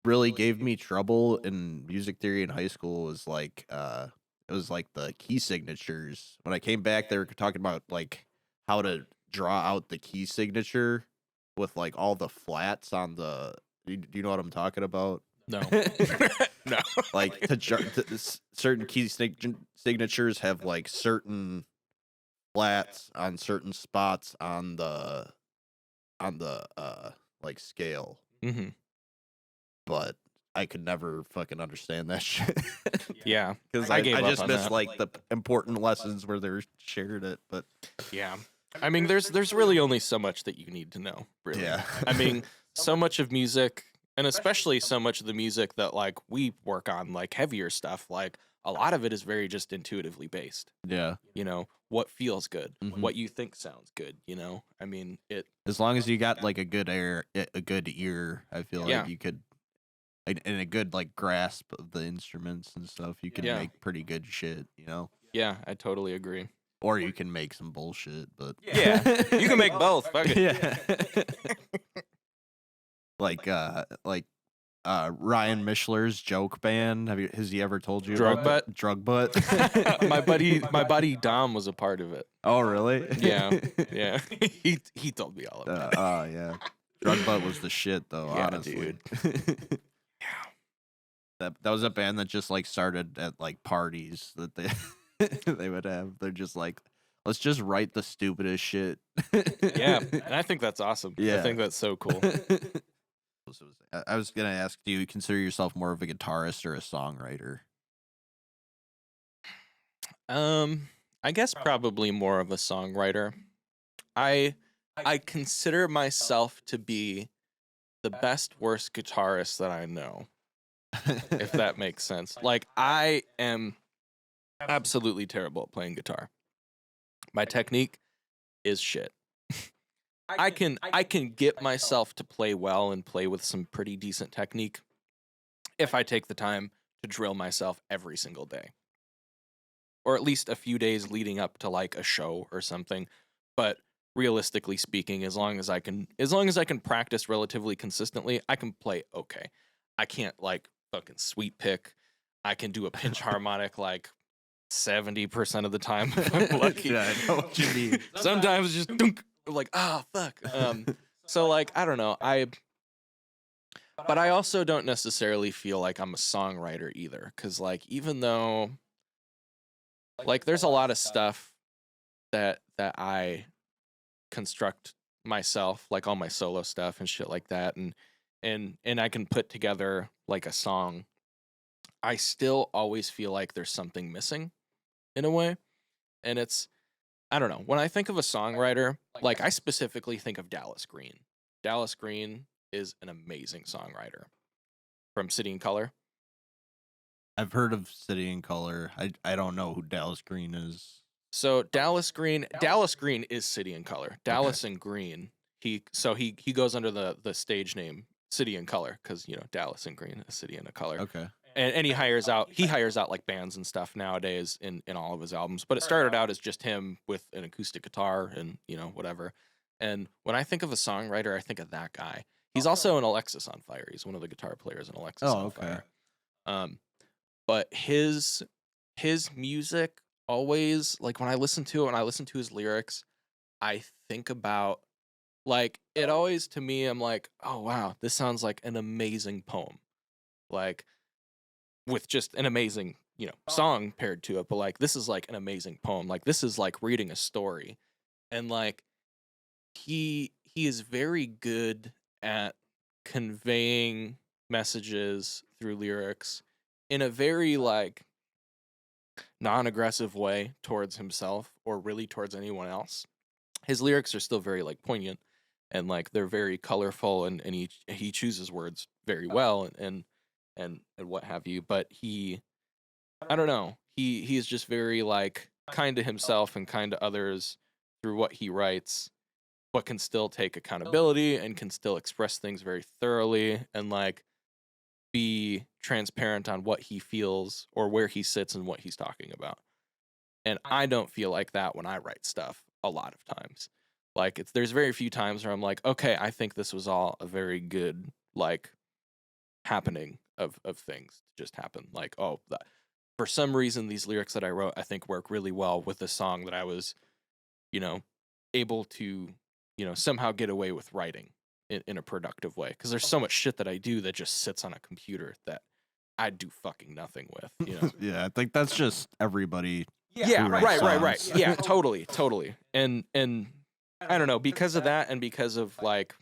really gave me trouble in music theory in high school was like it was like the key signatures. When I came back, they were talking about like how to draw out the key signature with like all the flats on the. Do you know what I'm talking about? No. No. Like certain key signatures have like certain flats on certain spots on the like scale, Mm-hmm. but I could never fucking understand that shit. Yeah. Because I I gave up just on missed that. like the important lessons where they shared it, but Yeah. I mean, there's really only so much that you need to know, really. yeah. I mean, so much of music, and especially so much of the music that like we work on, like heavier stuff, like a lot of it is very just intuitively based. Yeah. You know, what feels good, Mhm. what you think sounds good, you know? I mean, As long as you got like a good ear, I feel Yeah. like you could, and a good like grasp of the instruments and stuff, you can Yeah. make pretty good shit, you know? yeah, I totally agree. Or you can make some bullshit, but Yeah. You can make both. Fuck it. Yeah. like Ryan Mishler's joke band. Has he ever told you Drug about Butt? that? Drug Butt? my buddy Dom was a part of it. Oh, really? Yeah. Yeah. he told me all about it. Oh, yeah. Drug Butt was the shit, though, Yeah, honestly. Yeah. That was a band that just like started at like parties that they they would have. They're just like, let's just write the stupidest shit. Yeah, and I think that's awesome. I Yeah. think that's so cool. I was gonna ask, do you consider yourself more of a guitarist or a songwriter? I guess probably more of a songwriter. I consider myself to be the best worst guitarist that I know, if that makes sense. Like I am absolutely terrible at playing guitar. My technique is shit. I can get myself to play well and play with some pretty decent technique if I take the time to drill myself every single day. Or at least a few days leading up to like a show or something. But realistically speaking, as long as I can practice relatively consistently, I can play okay. I can't like fucking sweep pick. I can do a pinch harmonic like 70% of the time if I'm lucky. Yeah, I know what you mean. Sometimes just dunk, like, oh fuck. So like I don't know. But I also don't necessarily feel like I'm a songwriter either. Cause like even though like there's a lot of stuff that I construct myself, like all my solo stuff and shit like that, and I can put together like a song. I still always feel like there's something missing in a way. And it's I don't know. When I think of a songwriter, like I specifically think of Dallas Green. Dallas Green is an amazing songwriter from City and Color. I've heard of City in Color. I don't know who Dallas Green is. So Dallas Green is City and Color. Dallas and Green. He goes under the stage name City and Color because you know Dallas and Green is City and a Color. Okay. And he hires out like bands and stuff nowadays in all of his albums. But it started out as just him with an acoustic guitar and you know whatever. And when I think of a songwriter, I think of that guy. He's also in Alexis on Fire. He's one of the guitar players in Alexis on Fire. But his music always like when I listen to it, when I listen to his lyrics, I think about like it always to me I'm like, oh wow, this sounds like an amazing poem. Like with just an amazing, you know, song paired to it, but like this is like an amazing poem. Like this is like reading a story. And like he is very good at conveying messages through lyrics in a very like non-aggressive way towards himself or really towards anyone else. His lyrics are still very like poignant and like they're very colorful and he chooses words very well and what have you, but I don't know. He's just very like kind to himself and kind to others through what he writes, but can still take accountability and can still express things very thoroughly and like be transparent on what he feels or where he sits and what he's talking about. And I don't feel like that when I write stuff a lot of times. Like there's very few times where I'm like, okay, I think this was all a very good like happening of things just happen. Like, oh, for some reason, these lyrics that I wrote, I think work really well with the song that I was, able to, somehow get away with writing in a productive way. Because there's so much shit that I do that just sits on a computer that I do fucking nothing with. Yeah, I think that's just everybody. Yeah, who writes right. songs. Yeah, totally. And I don't know, because of that and because of like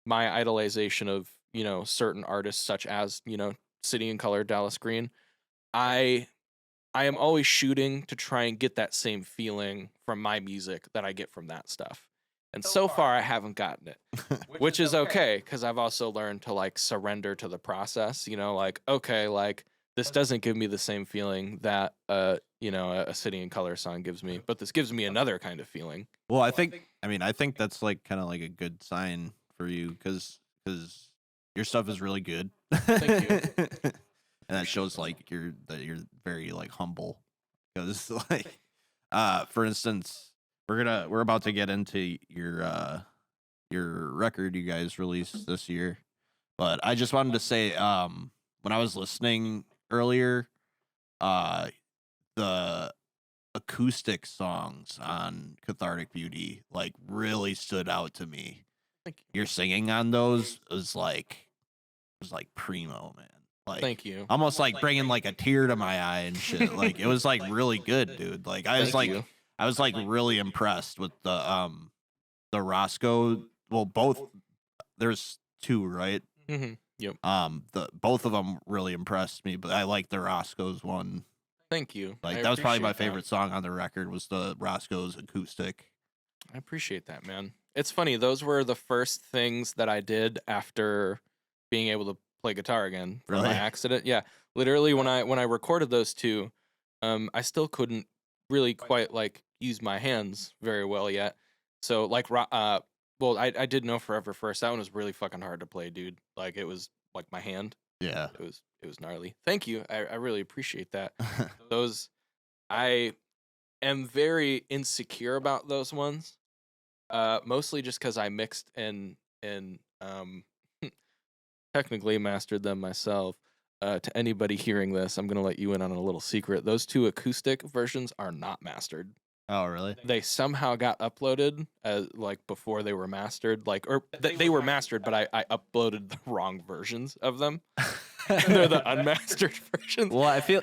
my idolization of, certain artists such as, City and Color, Dallas Green, I am always shooting to try and get that same feeling from my music that I get from that stuff. And so far I haven't gotten it, which is okay, because I've also learned to like surrender to the process, like, okay, like this doesn't give me the same feeling that a City and Color song gives me, but this gives me another kind of feeling. Well, I think that's like kind of like a good sign for you because your stuff is really good. Thank you. And that shows like you're very like humble because like for instance we're about to get into your record you guys released this year, but I just wanted to say when I was listening earlier, the acoustic songs on Cathartic Beauty like really stood out to me. Thank you. Your singing on those was like primo, man. Like, Thank you. Almost like bringing like a tear to my eye and shit. Like it was like really good, dude. Like I was like really impressed with the Roscoe. Well, both there's two, right? Mm-hmm. Yep. The both of them really impressed me, but I like the Roscoe's one. Thank you. Like that was probably my favorite song on the record was the Roscoe's acoustic. I appreciate that, man. It's funny, those were the first things that I did after being able to play guitar again from my accident. Yeah, literally when I recorded those two, I still couldn't really quite like use my hands very well yet. So like I did know Forever First. That one was really fucking hard to play, dude. Like it was like my hand. Yeah. It was gnarly. Thank you. I really appreciate that. Those I am very insecure about those ones. Mostly just because I mixed and technically mastered them myself. To anybody hearing this, I'm gonna let you in on a little secret. Those two acoustic versions are not mastered. Oh, really? They somehow got uploaded as like before they were mastered, like they were mastered, but I uploaded the wrong versions of them. They're the unmastered versions. Well, I feel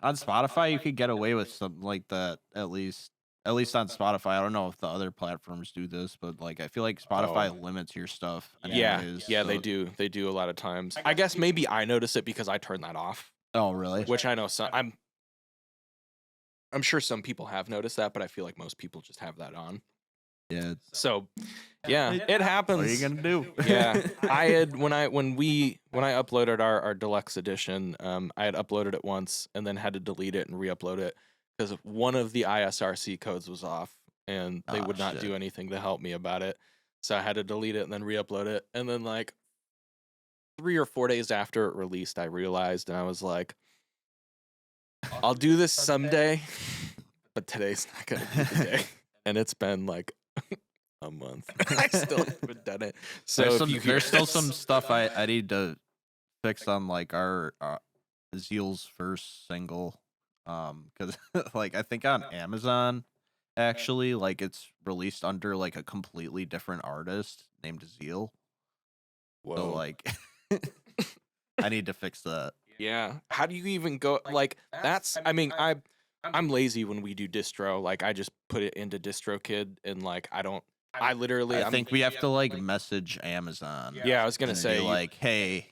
on Spotify you could get away with something like that at least on Spotify. I don't know if the other platforms do this, but like I feel like Spotify limits your stuff. Anyways, yeah, they do. They do a lot of times. I guess maybe I notice it because I turn that off. Oh, really? Which I know I'm sure some people have noticed that, but I feel like most people just have that on. Yeah. So, yeah, it happens. What are you gonna do? Yeah, I had when I uploaded our deluxe edition, I had uploaded it once and then had to delete it and re-upload it because one of the ISRC codes was off and they would not do anything to help me about it. So I had to delete it and then re-upload it. And then like 3 or 4 days after it released, I realized and I was like, I'll do this someday, but today's not gonna be the day. And it's been like a month. I still haven't done it. So there's still some stuff I need to fix on like our Zeal's first single. Because like I think on Amazon actually like it's released under like a completely different artist named Zeal. Whoa. So like I need to fix that. Yeah. How do you even go like that's I mean I'm lazy when we do distro. Like I just put it into DistroKid and like I think we have to like message Amazon. Yeah, I was gonna say like, hey,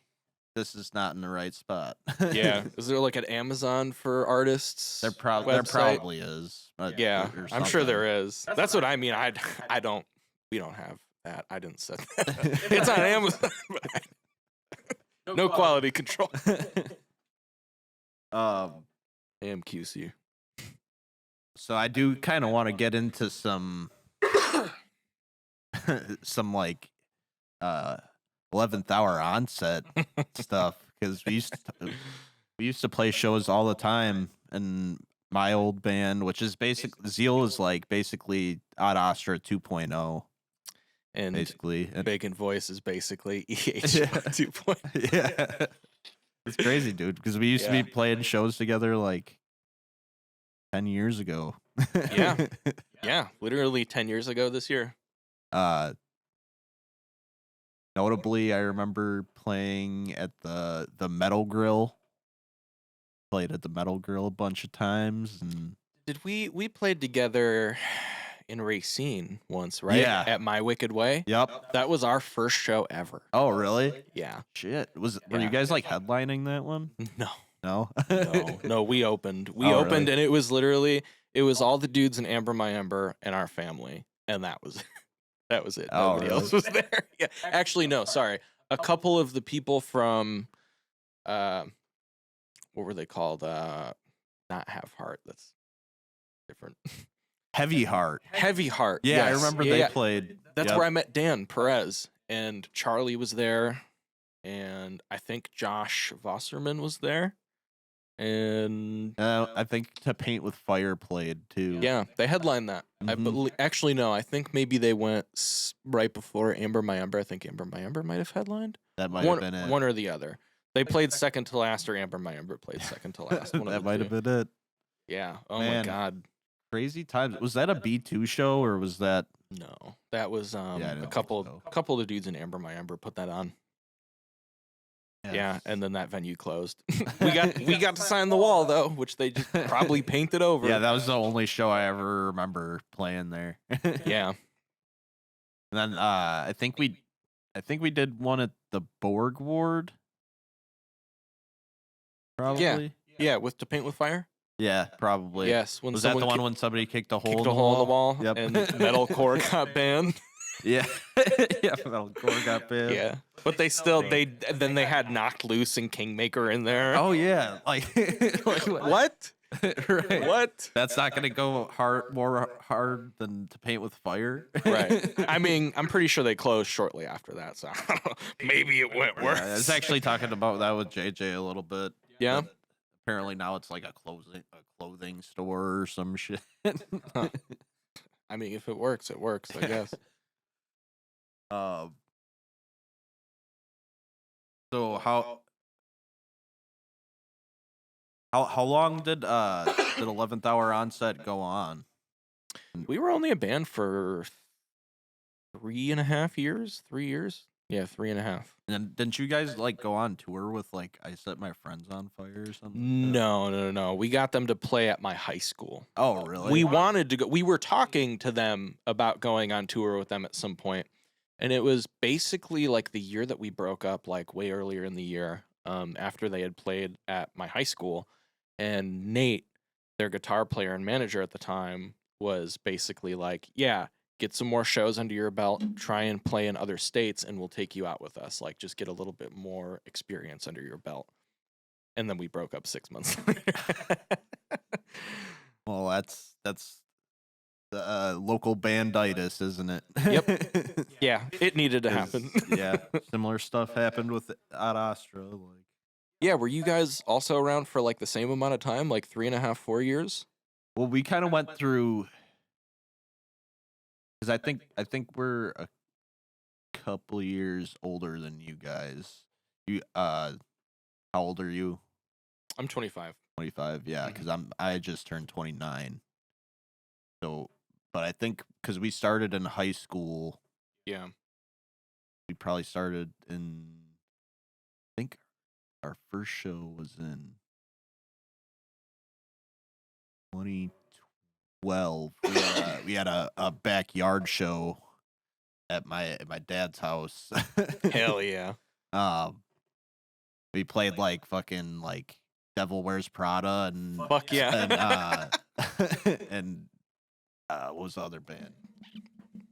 this is not in the right spot. Yeah. Is there like an Amazon for artists? There probably is. Yeah, I'm sure there is. That's what I mean. We don't have that. I didn't set that. It's on Amazon. No quality control. AMQC. So I do kind of want to get into some like 11th hour onset stuff because we used to play shows all the time in my old band, which is basically Zeal is like basically Ad Astra 2.0. And basically. And Vacant Voice is basically EH Yeah. 2.0. yeah. It's crazy, dude, because we used to be playing shows together like 10 years ago. Yeah. Yeah, literally 10 years ago this year. Notably, I remember playing at the Metal Grill. Played at the Metal Grill a bunch of times, and Did we played together in Racine once, right? Yeah. At My Wicked Way. yep. That was our first show ever. Oh, really? Yeah. Shit. Were you Yeah. guys like headlining that one? No. No. No, we opened. We Oh, opened really? and it was literally all the dudes in Amber My Ember and our family. And that was that was it. Oh, Nobody really? else was there. Yeah. Actually, no, sorry. A couple of the people from what were they called? Not Have Heart. That's different. Heavy Heart. Heavy Heart. Yeah, I yes. remember Yeah, they yeah. played. That's Yep. where I met Dan Perez and Charlie was there, and I think Josh Wasserman was there, and I think To Paint with Fire played too. yeah, they headlined that. Mhm. Actually, no, I think maybe they went right before Amber My Ember. I think Amber My Ember might have headlined. That might have been it. One or the other. They played second to last, or Amber My Ember played second to last. One of That the might two. have been it. Yeah. Oh Man. my God. Crazy times. Was that a B2 show or was that? No, that was I a don't think couple so. of the dudes in Amber My Ember put that on. Yeah, and then that venue closed. we got to sign the wall though, which they just probably painted over. Yeah, that was the only show I ever remember playing there. Yeah. And then I think we did one at the Borg Ward. Probably. Yeah, with To Paint with Fire. Yeah, probably. Yes, when Was that the someone one when somebody kicked a hole kicked in a hole in the wall, Yep. and metalcore got banned. Yeah. Yeah, metalcore got banned. Yeah, but they still they had Knocked Loose and Kingmaker in there. Oh yeah, like What? right. What? That's not gonna go more hard than To Paint with Fire. Right. I mean, I'm pretty sure they closed shortly after that, so maybe it went worse. Yeah, I was actually talking about that with JJ a little bit. Yeah. But apparently now it's like a clothing store or some shit. Huh. I mean, if it works, I guess. So how long did 11th Hour Onset go on? We were only a band for 3.5 years. 3 years? Yeah, 3.5. And then didn't you guys like go on tour with like I Set My Friends on Fire or something? No. We got them to play at my high school. Oh, really? We wanted to go. We were talking to them about going on tour with them at some point, and it was basically like the year that we broke up, like way earlier in the year, after they had played at my high school, and Nate, their guitar player and manager at the time, was basically like, yeah, get some more shows under your belt, try and play in other states, and we'll take you out with us. Like, just get a little bit more experience under your belt. And then we broke up 6 months later. Well, that's the local banditis, isn't it? Yep. Yeah, it needed to happen. Yeah, similar stuff happened with Ad Astra. Like, Yeah, were you guys also around for like the same amount of time, like 3.5, 4 years? well, we kind of went through because I think we're a couple years older than you guys. You how old are you? I'm 25. 25. Yeah, because I just turned 29. So, but I think because we started in high school, Yeah. we probably started in. I think our first show was in 2012. We had a backyard show at my dad's house. Hell yeah. We played like fucking like Devil Wears Prada and Fuck yeah. and what was the other band?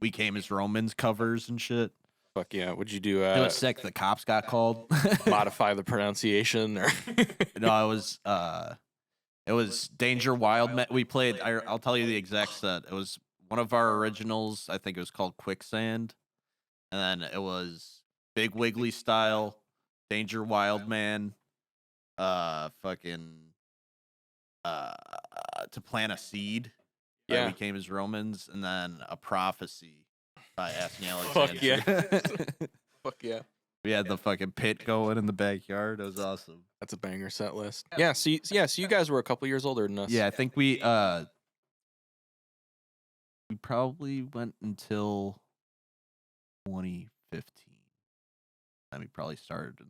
We Came as Romans covers and shit. Fuck yeah. Would you do It was sick. The cops got called. modify the pronunciation or No, it was Danger Wild. We played. I'll tell you the exact set. It was one of our originals. I think it was called Quicksand, and then it was Big Wiggly Style, Danger Wild Man, fucking To Plant a Seed. Yeah. We Came as Romans, and then A Prophecy. by asking Fuck yeah. Alexander. Fuck yeah. We had the fucking pit going in the backyard. It was awesome. That's a banger set list. Yeah, so you guys were a couple years older than us. Yeah, I think we probably went until 2015. And we probably started in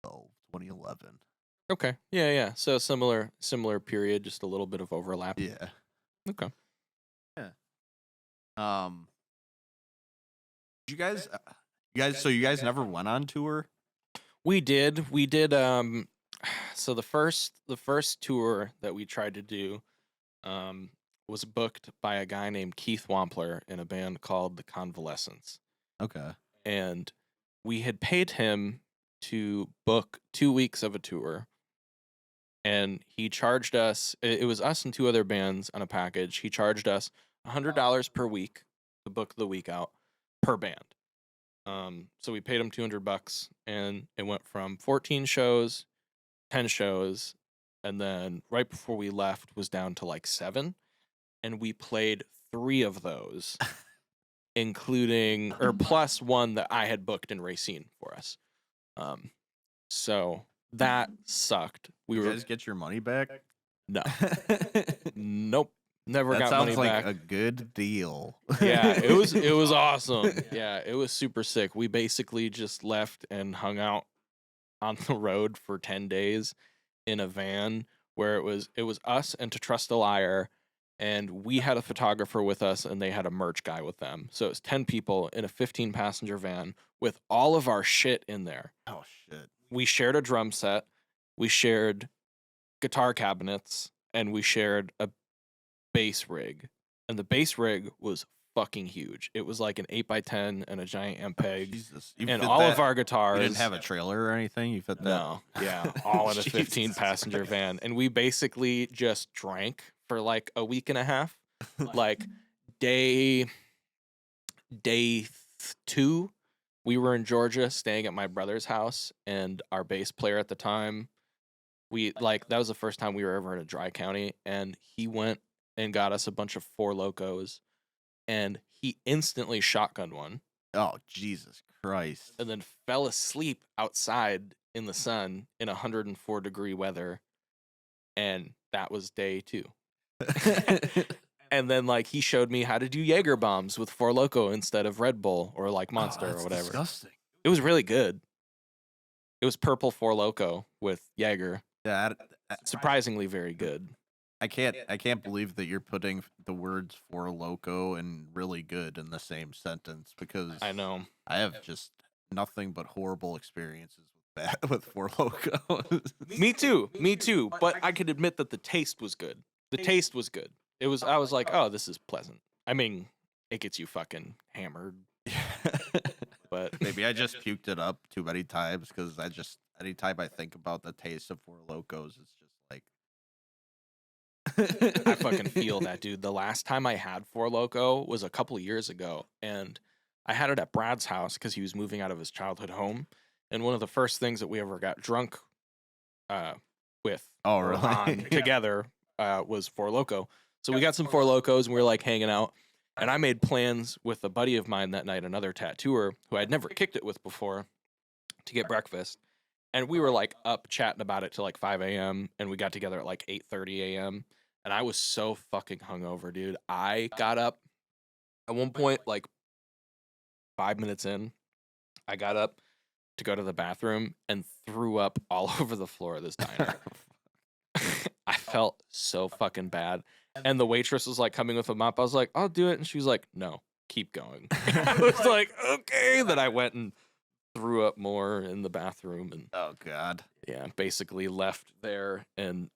like 2011. Okay. Yeah. So similar period, just a little bit of overlap. Yeah. Okay. Yeah. You guys so you guys never went on tour? We did. So the first tour that we tried to do was booked by a guy named Keith Wampler in a band called The Convalescents. Okay. And we had paid him to book 2 weeks of a tour. And he charged us, it was us and 2 other bands on a package. He charged us $100 per week to book the week out per band. So we paid him $200, and it went from 14 shows, 10 shows, and then right before we left was down to like 7, and we played 3 of those, including or plus one that I had booked in Racine for us. So that sucked. You guys get your money back? No, nope. Never that got sounds money like back. a good deal. Yeah, it was awesome. Yeah, it was super sick. We basically just left and hung out on the road for 10 days in a van where it was us and To Trust a Liar, and we had a photographer with us and they had a merch guy with them. So it was 10 people in a 15-passenger van with all of our shit in there. Oh shit. We shared a drum set, we shared guitar cabinets, and we shared a bass rig. And the bass rig was fucking huge. It was like an 8x10 and a giant Ampeg. Jesus. And all of our guitars. You didn't have a trailer or anything? You fit that? No. Yeah. All in a 15-passenger van. And we basically just drank for like a week and a half. Like day 2, we were in Georgia staying at my brother's house, and our bass player at the time, that was the first time we were ever in a dry county, and he went and got us a bunch of Four Locos, and he instantly shotgunned one. Oh, Jesus Christ. And then fell asleep outside in the sun in 104-degree weather. And that was day 2. And then, like, he showed me how to do Jaeger bombs with Four Loko instead of Red Bull or, like, Monster or whatever. Disgusting. It was really good. It was purple Four Loko with Jaeger. Yeah, Surprisingly very good. I can't believe that you're putting the words "for loco" and "really good" in the same sentence, because I know I have just nothing but horrible experiences with Four Loko. Me too. But I could admit that the taste was good. The taste was good. I was like, oh, this is pleasant. I mean, it gets you fucking hammered. But maybe I just puked it up too many times, because anytime I think about the taste of Four Locos, it's just like. I fucking feel that, dude. The last time I had Four Loko was a couple of years ago, and I had it at Brad's house because he was moving out of his childhood home. And one of the first things that we ever got drunk with together was Four Loko. So we got some Four Locos, and we were like hanging out. And I made plans with a buddy of mine that night, another tattooer who I'd never kicked it with before, to get breakfast. And we were like up chatting about it till like 5 a.m. And we got together at like 8:30 a.m. And I was so fucking hungover, dude. I got up at one point, like 5 minutes in, I got up to go to the bathroom and threw up all over the floor of this diner. I felt so fucking bad. And the waitress was like coming with a mop. I was like, I'll do it. And she was like, no, keep going. I was like, okay. Then I went and threw up more in the bathroom. And oh, God. Yeah, basically left there and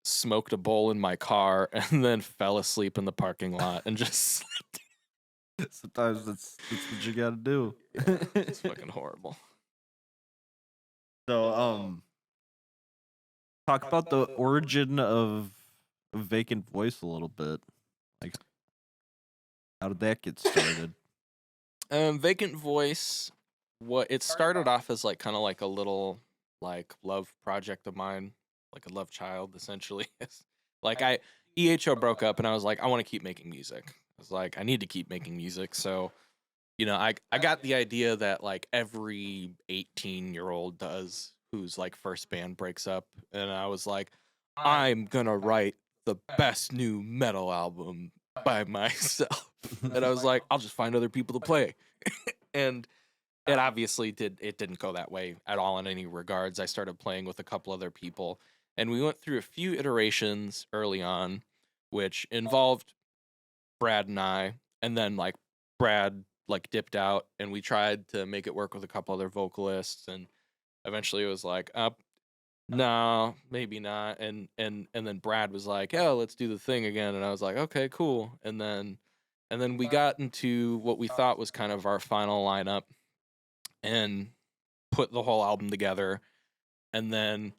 smoked a bowl in my car and then fell asleep in the parking lot and just slept. Sometimes that's what you gotta do. Yeah, it's fucking horrible. So, talk about the origin of Vacant Voice a little bit. Like, how did that get started? Vacant Voice, it started off as like kind of like a little like love project of mine, like a love child essentially. Like EHO broke up and I was like, I want to keep making music. I was like, I need to keep making music. So, you know, I got the idea that like every 18-year-old does whose like first band breaks up. And I was like, I'm gonna write the best new metal album by myself. And I was like, I'll just find other people to play. And it obviously didn't go that way at all in any regards. I started playing with a couple other people, and we went through a few iterations early on, which involved Brad and I, and then like Brad like dipped out, and we tried to make it work with a couple other vocalists, and eventually it was like, no, maybe not. And then Brad was like, "Yeah, let's do the thing again." And I was like, "Okay, cool." And then we got into what we thought was kind of our final lineup and put the whole album together, and then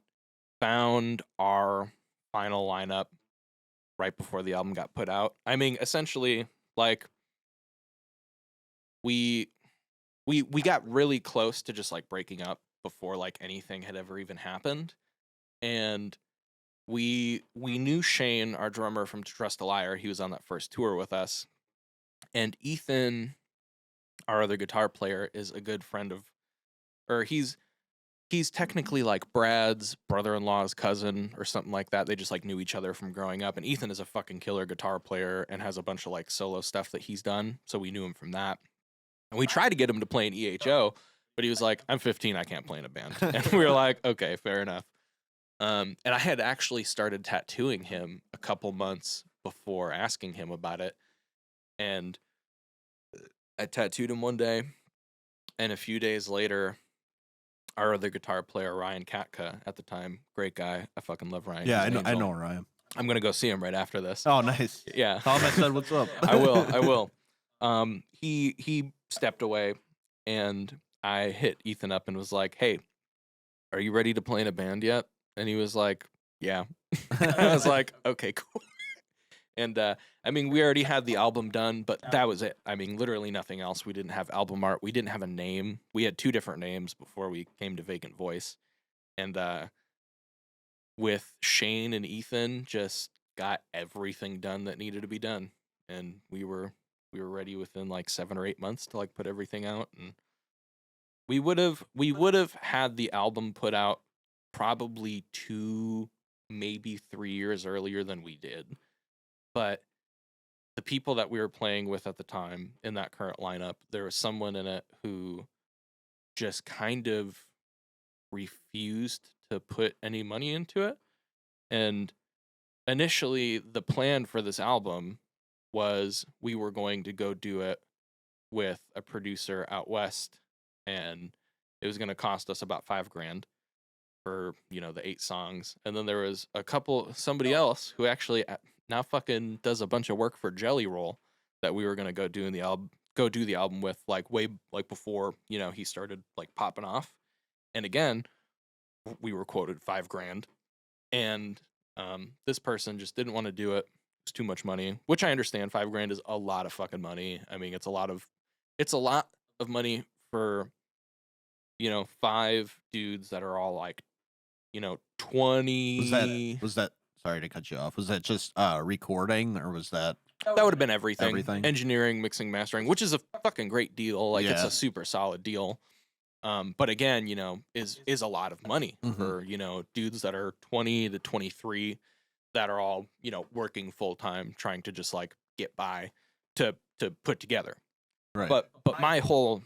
found our final lineup right before the album got put out. I mean, essentially, like we we got really close to just like breaking up before like anything had ever even happened. And we knew Shane, our drummer from To Trust a Liar. He was on that first tour with us. And Ethan, our other guitar player, is a good friend of, or he's technically like Brad's brother-in-law's cousin or something like that. They just like knew each other from growing up. And Ethan is a fucking killer guitar player and has a bunch of like solo stuff that he's done. So we knew him from that. And we tried to get him to play in EHO, but he was like, I'm 15, I can't play in a band. And we were like, okay, fair enough. And I had actually started tattooing him a couple months before asking him about it. And I tattooed him one day, and a few days later, our other guitar player, Ryan Katka, at the time, great guy. I fucking love Ryan. Yeah, He's an I angel. know Ryan. I'm gonna go see him right after this. Oh, nice. Yeah. Tell him I said what's up. I will. He stepped away, and I hit Ethan up and was like, "Hey, are you ready to play in a band yet?" And he was like, "Yeah." I was like, "Okay, cool." And I mean, we already had the album done, but that was it. I mean, literally nothing else. We didn't have album art. We didn't have a name. We had 2 different names before we came to Vacant Voice. And with Shane and Ethan, just got everything done that needed to be done. And we were ready within like 7 or 8 months to like put everything out. And we would have had the album put out probably 2, maybe 3 years earlier than we did. But the people that we were playing with at the time in that current lineup, there was someone in it who just kind of refused to put any money into it. And initially, the plan for this album was we were going to go do it with a producer out west, and it was going to cost us about $5,000 for, you know, the 8 songs. And then there was somebody else who actually now fucking does a bunch of work for Jelly Roll that we were gonna go do the album with, like way like before, you know, he started like popping off. And again, we were quoted $5,000, and this person just didn't want to do it. It's too much money, which I understand. $5,000 is a lot of fucking money. I mean, it's a lot of money for, you know, 5 dudes that are all like, you know, 20. Was that sorry to cut you off. Was that just recording, or was that That would have been everything. Everything? Engineering, mixing, mastering, which is a fucking great deal. Like, it's Yeah. a super solid deal. But again, you know, is a lot of money Mhm. for, you know, dudes that are 20 to 23 that are all, you know, working full time, trying to just like get by to put together. right? But my whole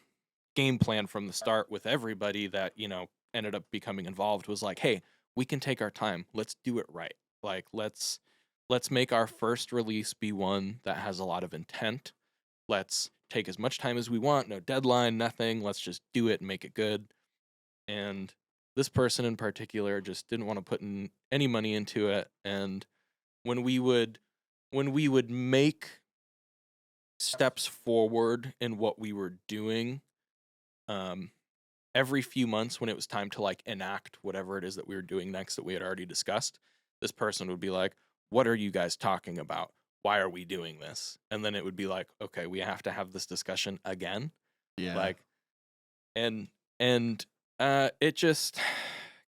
game plan from the start with everybody that, you know, ended up becoming involved was like, hey, we can take our time. Let's do it right. Like, let's make our first release be one that has a lot of intent. Let's take as much time as we want, no deadline, nothing. Let's just do it and make it good. And this person in particular just didn't want to put in any money into it. And when we would make steps forward in what we were doing, every few months when it was time to like enact whatever it is that we were doing next that we had already discussed, this person would be like, what are you guys talking about? Why are we doing this? And then it would be like, okay, we have to have this discussion again. Yeah. Like, and it just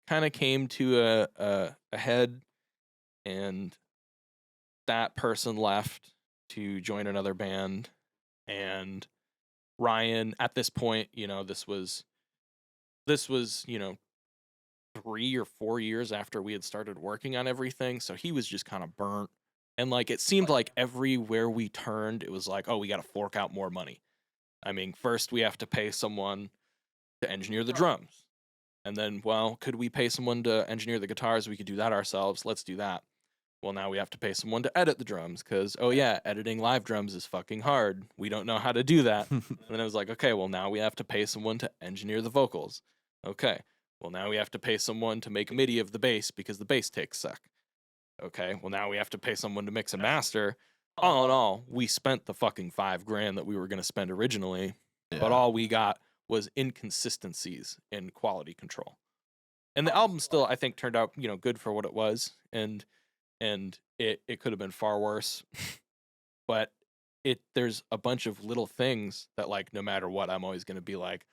kind of came to a head, and that person left, to join another band, and Ryan, at this point, this was 3 or 4 years after we had started working on everything, so he was just kind of burnt. And like it seemed like everywhere we turned, it was like, oh, we got to fork out more money. I mean, first we have to pay someone to engineer the drums. And then, well, could we pay someone to engineer the guitars? We could do that ourselves. Let's do that. Well, now we have to pay someone to edit the drums because, oh yeah, editing live drums is fucking hard. We don't know how to do that. And then I was like, okay, well, now we have to pay someone to engineer the vocals. Okay, well, now we have to pay someone to make MIDI of the bass because the bass takes suck. Okay, well, now we have to pay someone to mix and master. All in all, we spent the fucking $5,000 that we were going to spend originally, but all we got was inconsistencies in quality control. And the album still, I think, turned out, good for what it was, and it could have been far worse. But there's a bunch of little things that, like, no matter what, I'm always going to be like,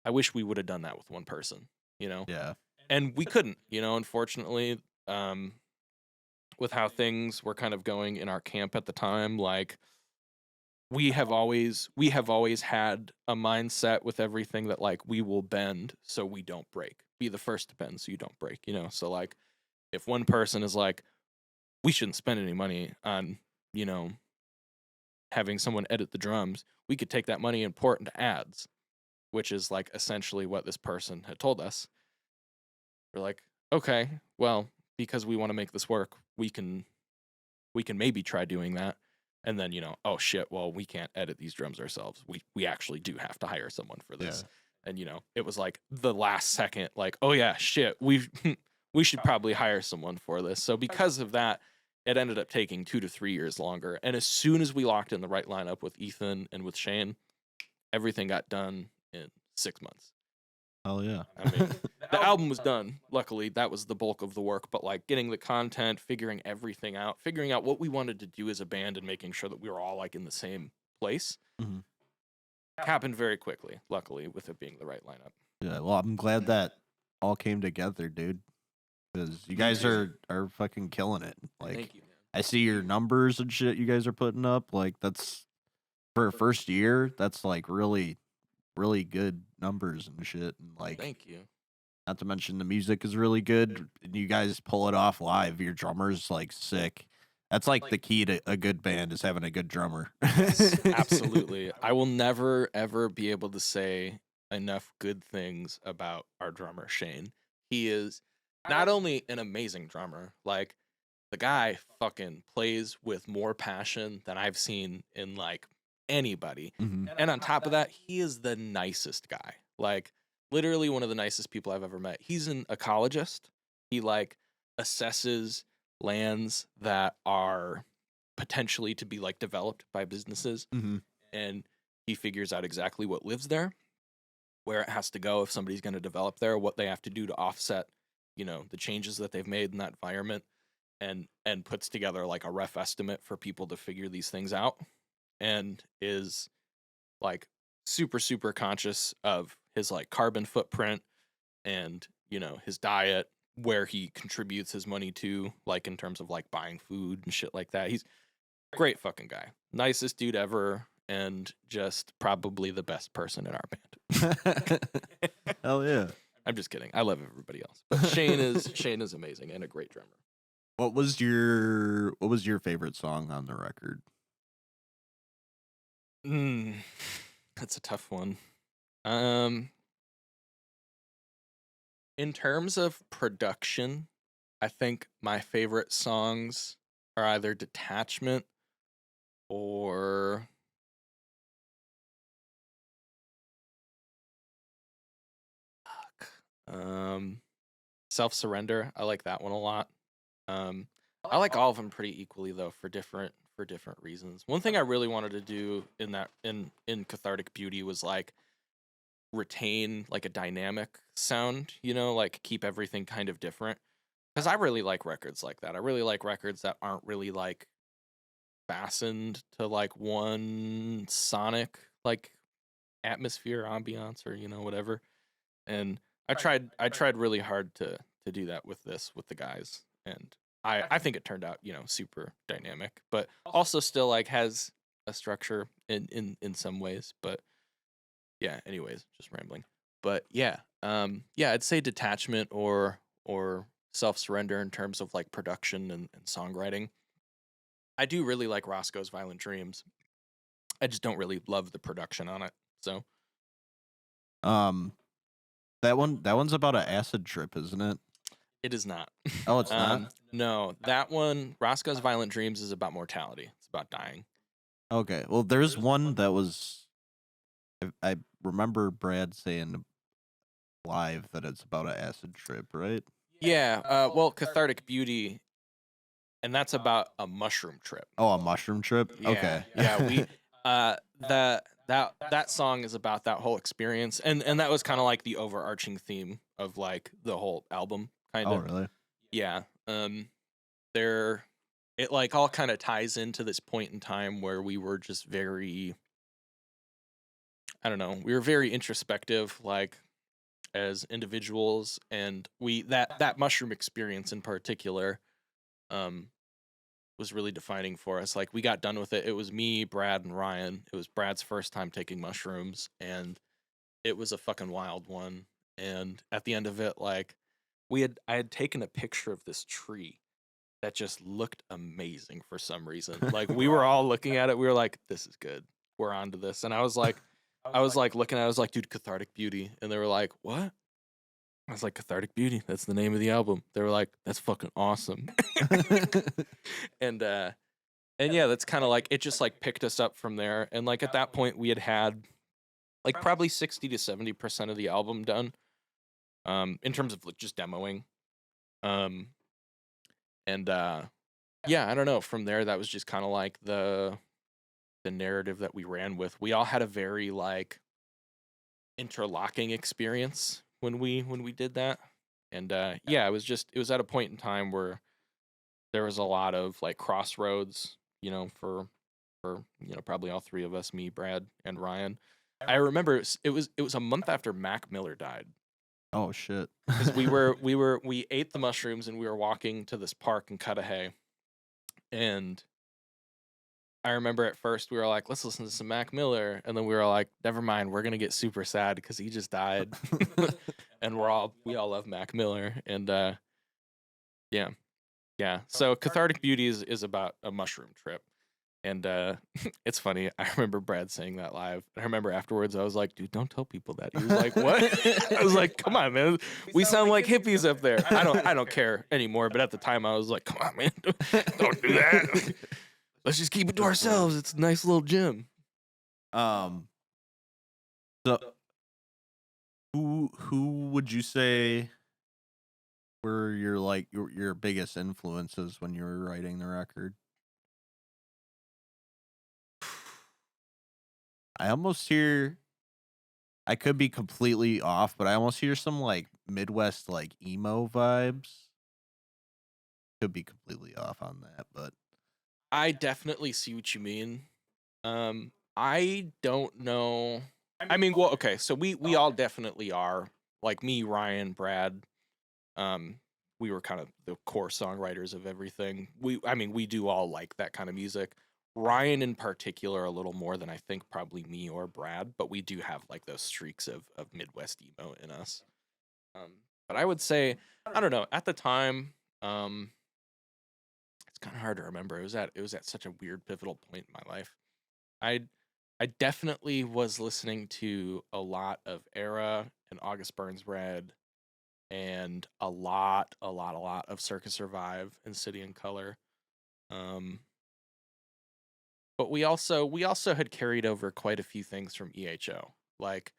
I wish we would have done that with one person, Yeah. and we couldn't, unfortunately, with how things were kind of going in our camp at the time. Like, we have always had a mindset with everything that, like, we will bend so we don't break. Be the first to bend so you don't break, So, like, if one person is like, we shouldn't spend any money on, having someone edit the drums, we could take that money and pour it into ads, which is, like, essentially what this person had told us. We're like, okay, well, because we want to make this work, we can maybe try doing that. And then, oh shit, well, we can't edit these drums ourselves. We actually do have to hire someone for this. Yeah. And, it was like the last second, like, oh yeah, shit, we should probably hire someone for this. So because of that, it ended up taking 2 to 3 years longer. And as soon as we locked in the right lineup with Ethan and with Shane, everything got done in 6 months. Oh yeah. I mean, the album was done. Luckily, that was the bulk of the work. But like getting the content, figuring everything out, figuring out what we wanted to do as a band, and making sure that we were all like in the same place, happened very quickly. Luckily, with it being the right lineup. Yeah. Well, I'm glad that all came together, dude. Because you guys are fucking killing it. Like, Thank you, man. I see your numbers and shit you guys are putting up. Like, that's for a first year. That's like really, really good numbers and shit. And like, thank you. Not to mention the music is really good. And you guys pull it off live. Your drummer's like sick. That's like the key to a good band, is having a good drummer. Absolutely. I will never, ever be able to say enough good things about our drummer, Shane. He is not only an amazing drummer, like, the guy fucking plays with more passion than I've seen in, like, anybody. And on top of that, he is the nicest guy. Like, literally one of the nicest people I've ever met. He's an ecologist. He, like, assesses lands that are potentially to be, like, developed by businesses. And he figures out exactly what lives there, where it has to go if somebody's going to develop there, what they have to do to offset, the changes that they've made in that environment, and puts together like a rough estimate for people to figure these things out, and is like super, super conscious of his like carbon footprint and, his diet, where he contributes his money to, like in terms of like buying food and shit like that. He's a great fucking guy. Nicest dude ever, and just probably the best person in our band. Hell yeah. I'm just kidding. I love everybody else. But Shane is amazing and a great drummer. What was your favorite song on the record? That's a tough one. In terms of production, I think my favorite songs are either Detachment or Self-Surrender. I like that one a lot. I like all of them pretty equally though, for different reasons. One thing I really wanted to do in Cathartic Beauty was like retain like a dynamic sound, like keep everything kind of different. Because I really like records like that. I really like records that aren't really like fastened to like one sonic like atmosphere, ambiance, or whatever. And I tried really hard to do that with the guys, and I think it turned out, super dynamic, but also still like has a structure in some ways. But yeah, anyways, just rambling. But yeah, I'd say detachment or self surrender in terms of like production and songwriting. I do really like Roscoe's Violent Dreams. I just don't really love the production on it. So Um, that one's about an acid trip, isn't it? it is not. Oh, it's not. No, that one, Roscoe's Violent Dreams, is about mortality. It's about dying. Okay. Well, there's one that was. I remember Brad saying live that it's about an acid trip, right? Yeah. Well, Cathartic Beauty, and that's about a mushroom trip. Oh, a mushroom trip. Yeah, Okay. yeah. We that song is about that whole experience, and that was kind of like the overarching theme of like the whole album, kind Oh, of. really? Yeah. There, it like all kind of ties into this point in time where we were just very, I don't know, we were very introspective, like as individuals, and that mushroom experience in particular, um, was really defining for us. Like we got done with it. It was me, Brad, and Ryan. It was Brad's first time taking mushrooms, and it was a fucking wild one. And at the end of it, like I had taken a picture of this tree that just looked amazing for some reason. Like we were all looking at it, we were like, "This is good. We're on to this." And I was like looking at it, I was like, "Dude, Cathartic Beauty," and they were like, "What?" I was like, "Cathartic Beauty. That's the name of the album." They were like, "That's fucking awesome." and yeah, that's kind of like it. Just like picked us up from there, and like at that point, we had like probably 60 to 70% of the album done, in terms of like just demoing, um, and yeah, I don't know. From there, that was just kind of like the narrative that we ran with. We all had a very like interlocking experience when we did that, and yeah, it was at a point in time where there was a lot of like crossroads, for probably all three of us, me, Brad, and Ryan. I remember it was a month after Mac Miller died, Oh shit. because we ate the mushrooms and we were walking to this park in Cudahy, and I remember at first we were like, let's listen to some Mac Miller, and then we were like, never mind, we're gonna get super sad because he just died, and we all love Mac Miller, and yeah, yeah. So Cathartic Beauty is about a mushroom trip. And it's funny. I remember Brad saying that live. I remember afterwards, I was like, "Dude, don't tell people that." He was like, "What?" I was like, "Come on, man. We sound like hippies up there." I don't care anymore. But at the time, I was like, "Come on, man. Don't do that. Let's just keep it to ourselves. It's a nice little gym." Um. So, who would you say were your like your biggest influences when you were writing the record? I almost hear. I could be completely off, but I almost hear some like Midwest like emo vibes. Could be completely off on that, but I definitely see what you mean. I don't know. I mean, well, okay, so we all definitely are, like me, Ryan, Brad. Um, we were kind of the core songwriters of everything. I mean, we do all like that kind of music. Ryan in particular, a little more than I think probably me or Brad, but we do have like those streaks of Midwest emo in us. But I would say, I don't know, at the time, it's kind of hard to remember. It was at such a weird pivotal point in my life. I I definitely was listening to a lot of Era and August Burns Red, and a lot of Circus Survive and City in Color. Um, but we also had carried over quite a few things from EHO. Like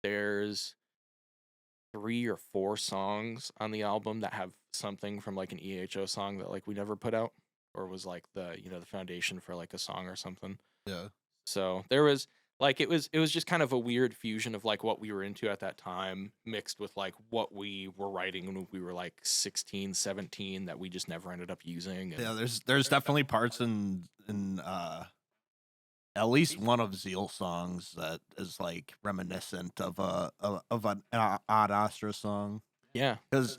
there's 3 or 4 songs on the album that have something from like an EHO song that like we never put out, or was like the foundation for like a song or something. yeah. So there was like it was just kind of a weird fusion of like what we were into at that time mixed with like what we were writing when we were like 16, 17 that we just never ended up using. And Yeah, there's definitely parts in at least one of Zeal songs that is like reminiscent of an Odd Astra song. yeah. Because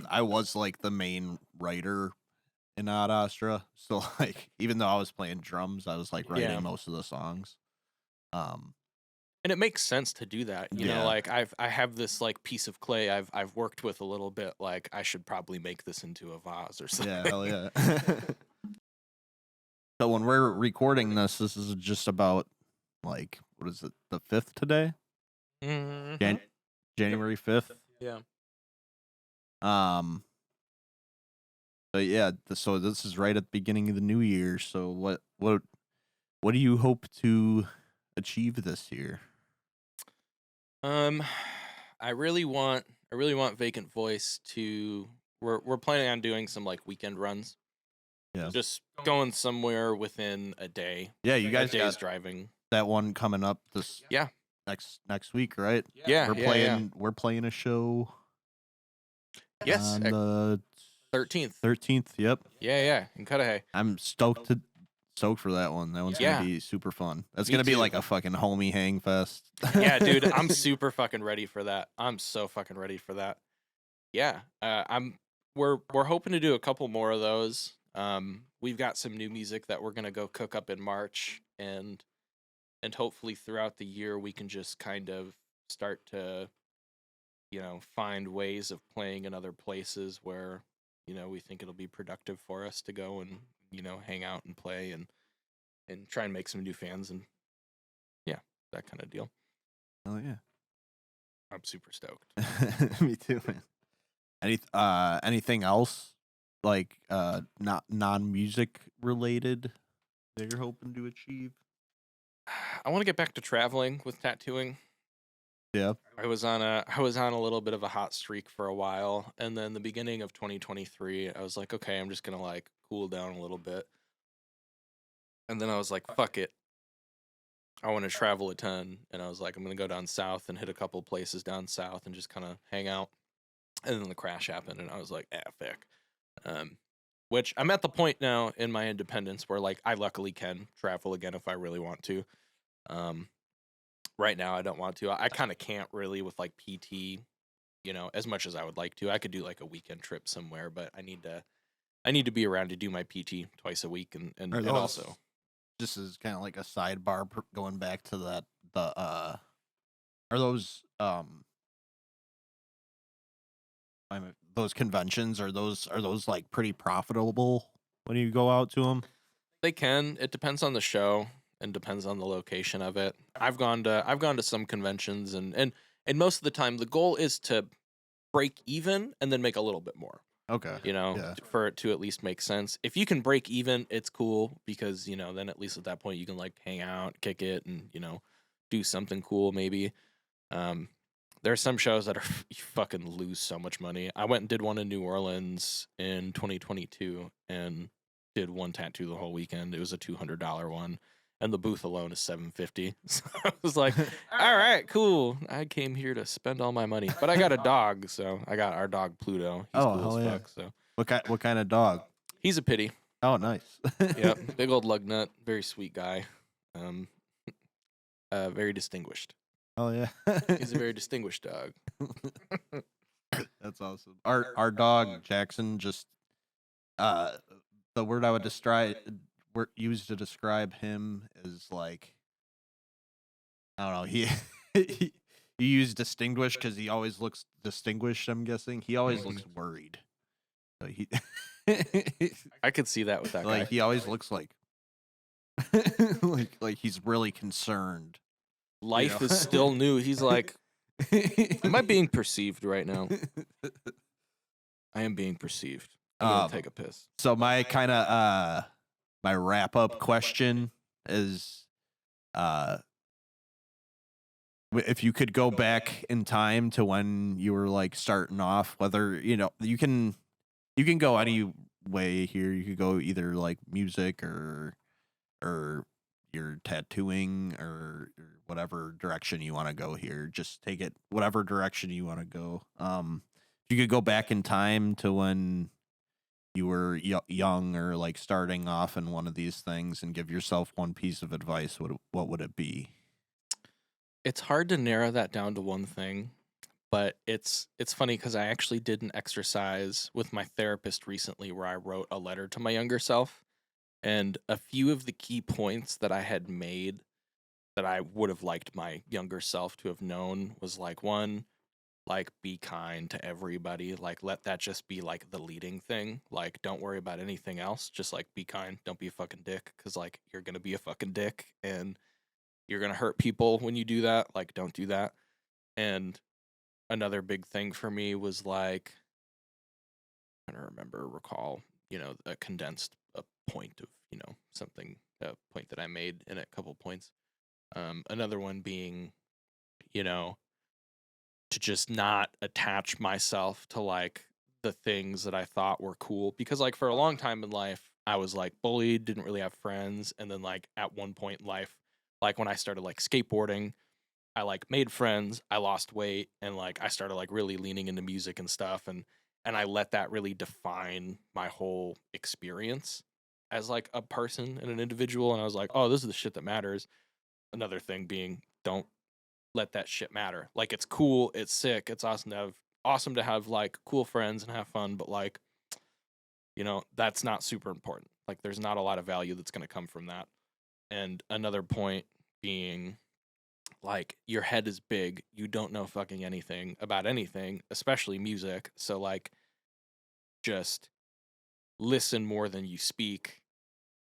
I was like the main writer in Ad Astra. So like, even though I was playing drums, I was like writing Yeah. most of the songs. And it makes sense to do that. You know, Yeah. like I have this like piece of clay I've worked with a little bit. Like I should probably make this into a vase or something. Yeah, hell yeah. So when we're recording this is just about like, what is it, the 5th today? Mhm. January 5th. Yeah. But yeah, so this is right at the beginning of the new year. So what do you hope to achieve this year? I really want Vacant Voice to. We're planning on doing some like weekend runs. Yeah. Just going somewhere within a day. Yeah, you guys a day's got driving. that one coming up this Yeah. next week, right? Yeah. We're playing a show Yes. on the 13th. 13th. Yep. Yeah. In Cudahy. I'm stoked for that one. That one's Yeah. gonna be super fun. That's Me gonna be too. like a fucking homie hang fest. Yeah, dude, I'm super fucking ready for that. I'm so fucking ready for that. Yeah. We're hoping to do a couple more of those. We've got some new music that we're gonna go cook up in March, and hopefully throughout the year we can just kind of start to, find ways of playing in other places where, we think it'll be productive for us to go and, hang out and play and try and make some new fans and yeah, that kind of deal. Oh yeah. I'm super stoked. Me too, man. Anything else like not non-music related that you're hoping to achieve? I want to get back to traveling with tattooing. Yeah. I was on a little bit of a hot streak for a while, and then the beginning of 2023, I was like, okay, I'm just gonna like cool down a little bit. And then I was like, fuck it. I want to travel a ton, and I was like, I'm gonna go down south and hit a couple places down south and just kind of hang out. And then the crash happened, and I was like, fuck. Which I'm at the point now in my independence where like I luckily can travel again if I really want to. Right now I don't want to. I kind of can't really with like PT, as much as I would like to. I could do like a weekend trip somewhere, but I need to be around to do my PT twice a week and also this is kind of like a sidebar going back to that are those those conventions are those like pretty profitable when you go out to them? they can. It depends on the show and depends on the location of it. I've gone to some conventions and most of the time the goal is to break even and then make a little bit more. Okay. Yeah. For it to at least make sense. If you can break even, it's cool because, then at least at that point you can like hang out, kick it, and, do something cool maybe. There are some shows that you fucking lose so much money. I went and did one in New Orleans in 2022 and did one tattoo the whole weekend. It was a $200 one. And the booth alone is $750. So I was like, all right, cool. I came here to spend all my money. But I got a dog, so I got our dog Pluto. He's cool as fuck. So What kind of dog? he's a pity. Oh, nice. Yep. Big old lug nut. Very sweet guy. Very distinguished. Oh yeah. He's a very distinguished dog. That's awesome. Our dog Jackson just the word I would use to describe him is like, I don't know, he you use distinguished because he always looks distinguished. I'm guessing he always looks worried. So he I could see that with that like guy. he always looks like like he's really concerned. Life is still new. He's like, am I being perceived right now? I am being perceived. I'm gonna take a piss. So my kind of my wrap up question is, if you could go back in time to when you were like starting off, whether you can go any way here. You could go either like music or your tattooing or whatever direction you want to go here. Just take it whatever direction you want to go. If you could go back in time to when you were young or like starting off in one of these things and give yourself one piece of advice, what would it be? It's hard to narrow that down to one thing, But it's funny because I actually did an exercise with my therapist recently where I wrote a letter to my younger self, and a few of the key points that I had made that I would have liked my younger self to have known was like, one, like, be kind to everybody. Like, let that just be like the leading thing. Like, don't worry about anything else. Just like be kind. Don't be a fucking dick, because like you're gonna be a fucking dick and you're gonna hurt people when you do that. Like, don't do that. And another big thing for me was like, I don't recall, a condensed a point of, something, a point that I made in a couple points. Another one being, to just not attach myself to like the things that I thought were cool, because like for a long time in life, I was like bullied, didn't really have friends. And then like at one point in life, like when I started like skateboarding, I like made friends, I lost weight, and like I started like really leaning into music and stuff, and I let that really define my whole experience as like a person and an individual. And I was like, oh, this is the shit that matters. Another thing being, don't let that shit matter. Like, it's cool, it's sick, it's awesome to have like cool friends and have fun, but like, that's not super important. Like, there's not a lot of value that's going to come from that. And another point being, like, your head is big, you don't know fucking anything about anything, especially music. So like, just listen more than you speak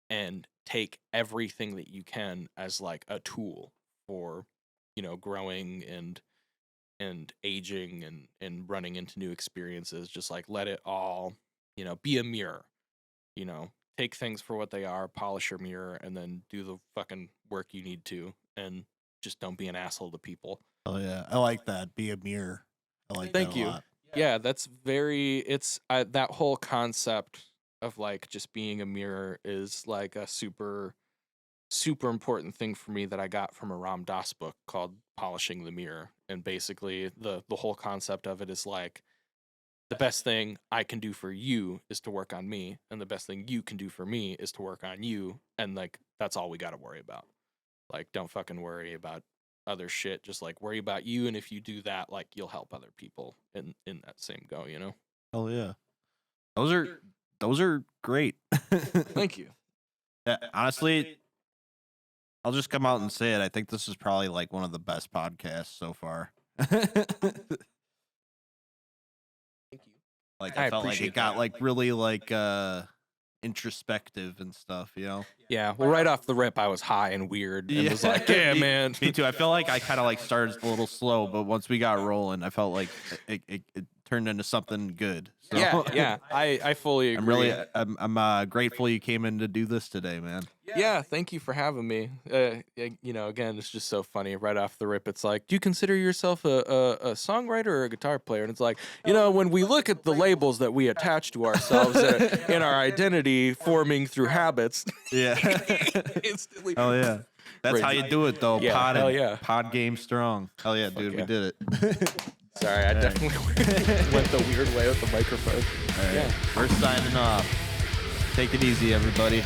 and take everything that you can as like a tool for, growing and aging and running into new experiences. Just like let it all, be a mirror, take things for what they are, polish your mirror, and then do the fucking work you need to, and just don't be an asshole to people. Oh yeah, I like that. Be a mirror. I like Thank that a you. lot. Yeah, that's it's that whole concept of like just being a mirror is like a super important thing for me that I got from a Ram Dass book called Polishing the Mirror. And basically the whole concept of it is like, the best thing I can do for you is to work on me, and the best thing you can do for me is to work on you, and like that's all we got to worry about. Like, don't fucking worry about other shit, just like worry about you, and if you do that, like, you'll help other people in that same go, Oh yeah, those are great. Thank you. Yeah, honestly, I'll just come out and say it. I think this is probably like one of the best podcasts so far. Thank you. Like, I I felt like appreciate it got that. like really like introspective and stuff, Yeah, well, right off the rip, I was high and weird and was like, yeah, man. Me too. I feel like I kind of like started a little slow, but once we got rolling, I felt like it turned into something good. So Yeah, I fully agree. I'm grateful you came in to do this today, man. Yeah, thank you for having me. Again, it's just so funny. Right off the rip, it's like, do you consider yourself a songwriter or a guitar player? And it's like, when we look at the labels that we attach to ourselves in our identity forming through habits, Yeah. instantly. Hell yeah. That's how you do it, though. Yeah, Pod, hell yeah. pod game strong. Hell yeah, dude. yeah. We did it. Sorry, I definitely went the weird way with the microphone. All right. Yeah. We're signing off. Take it easy, everybody.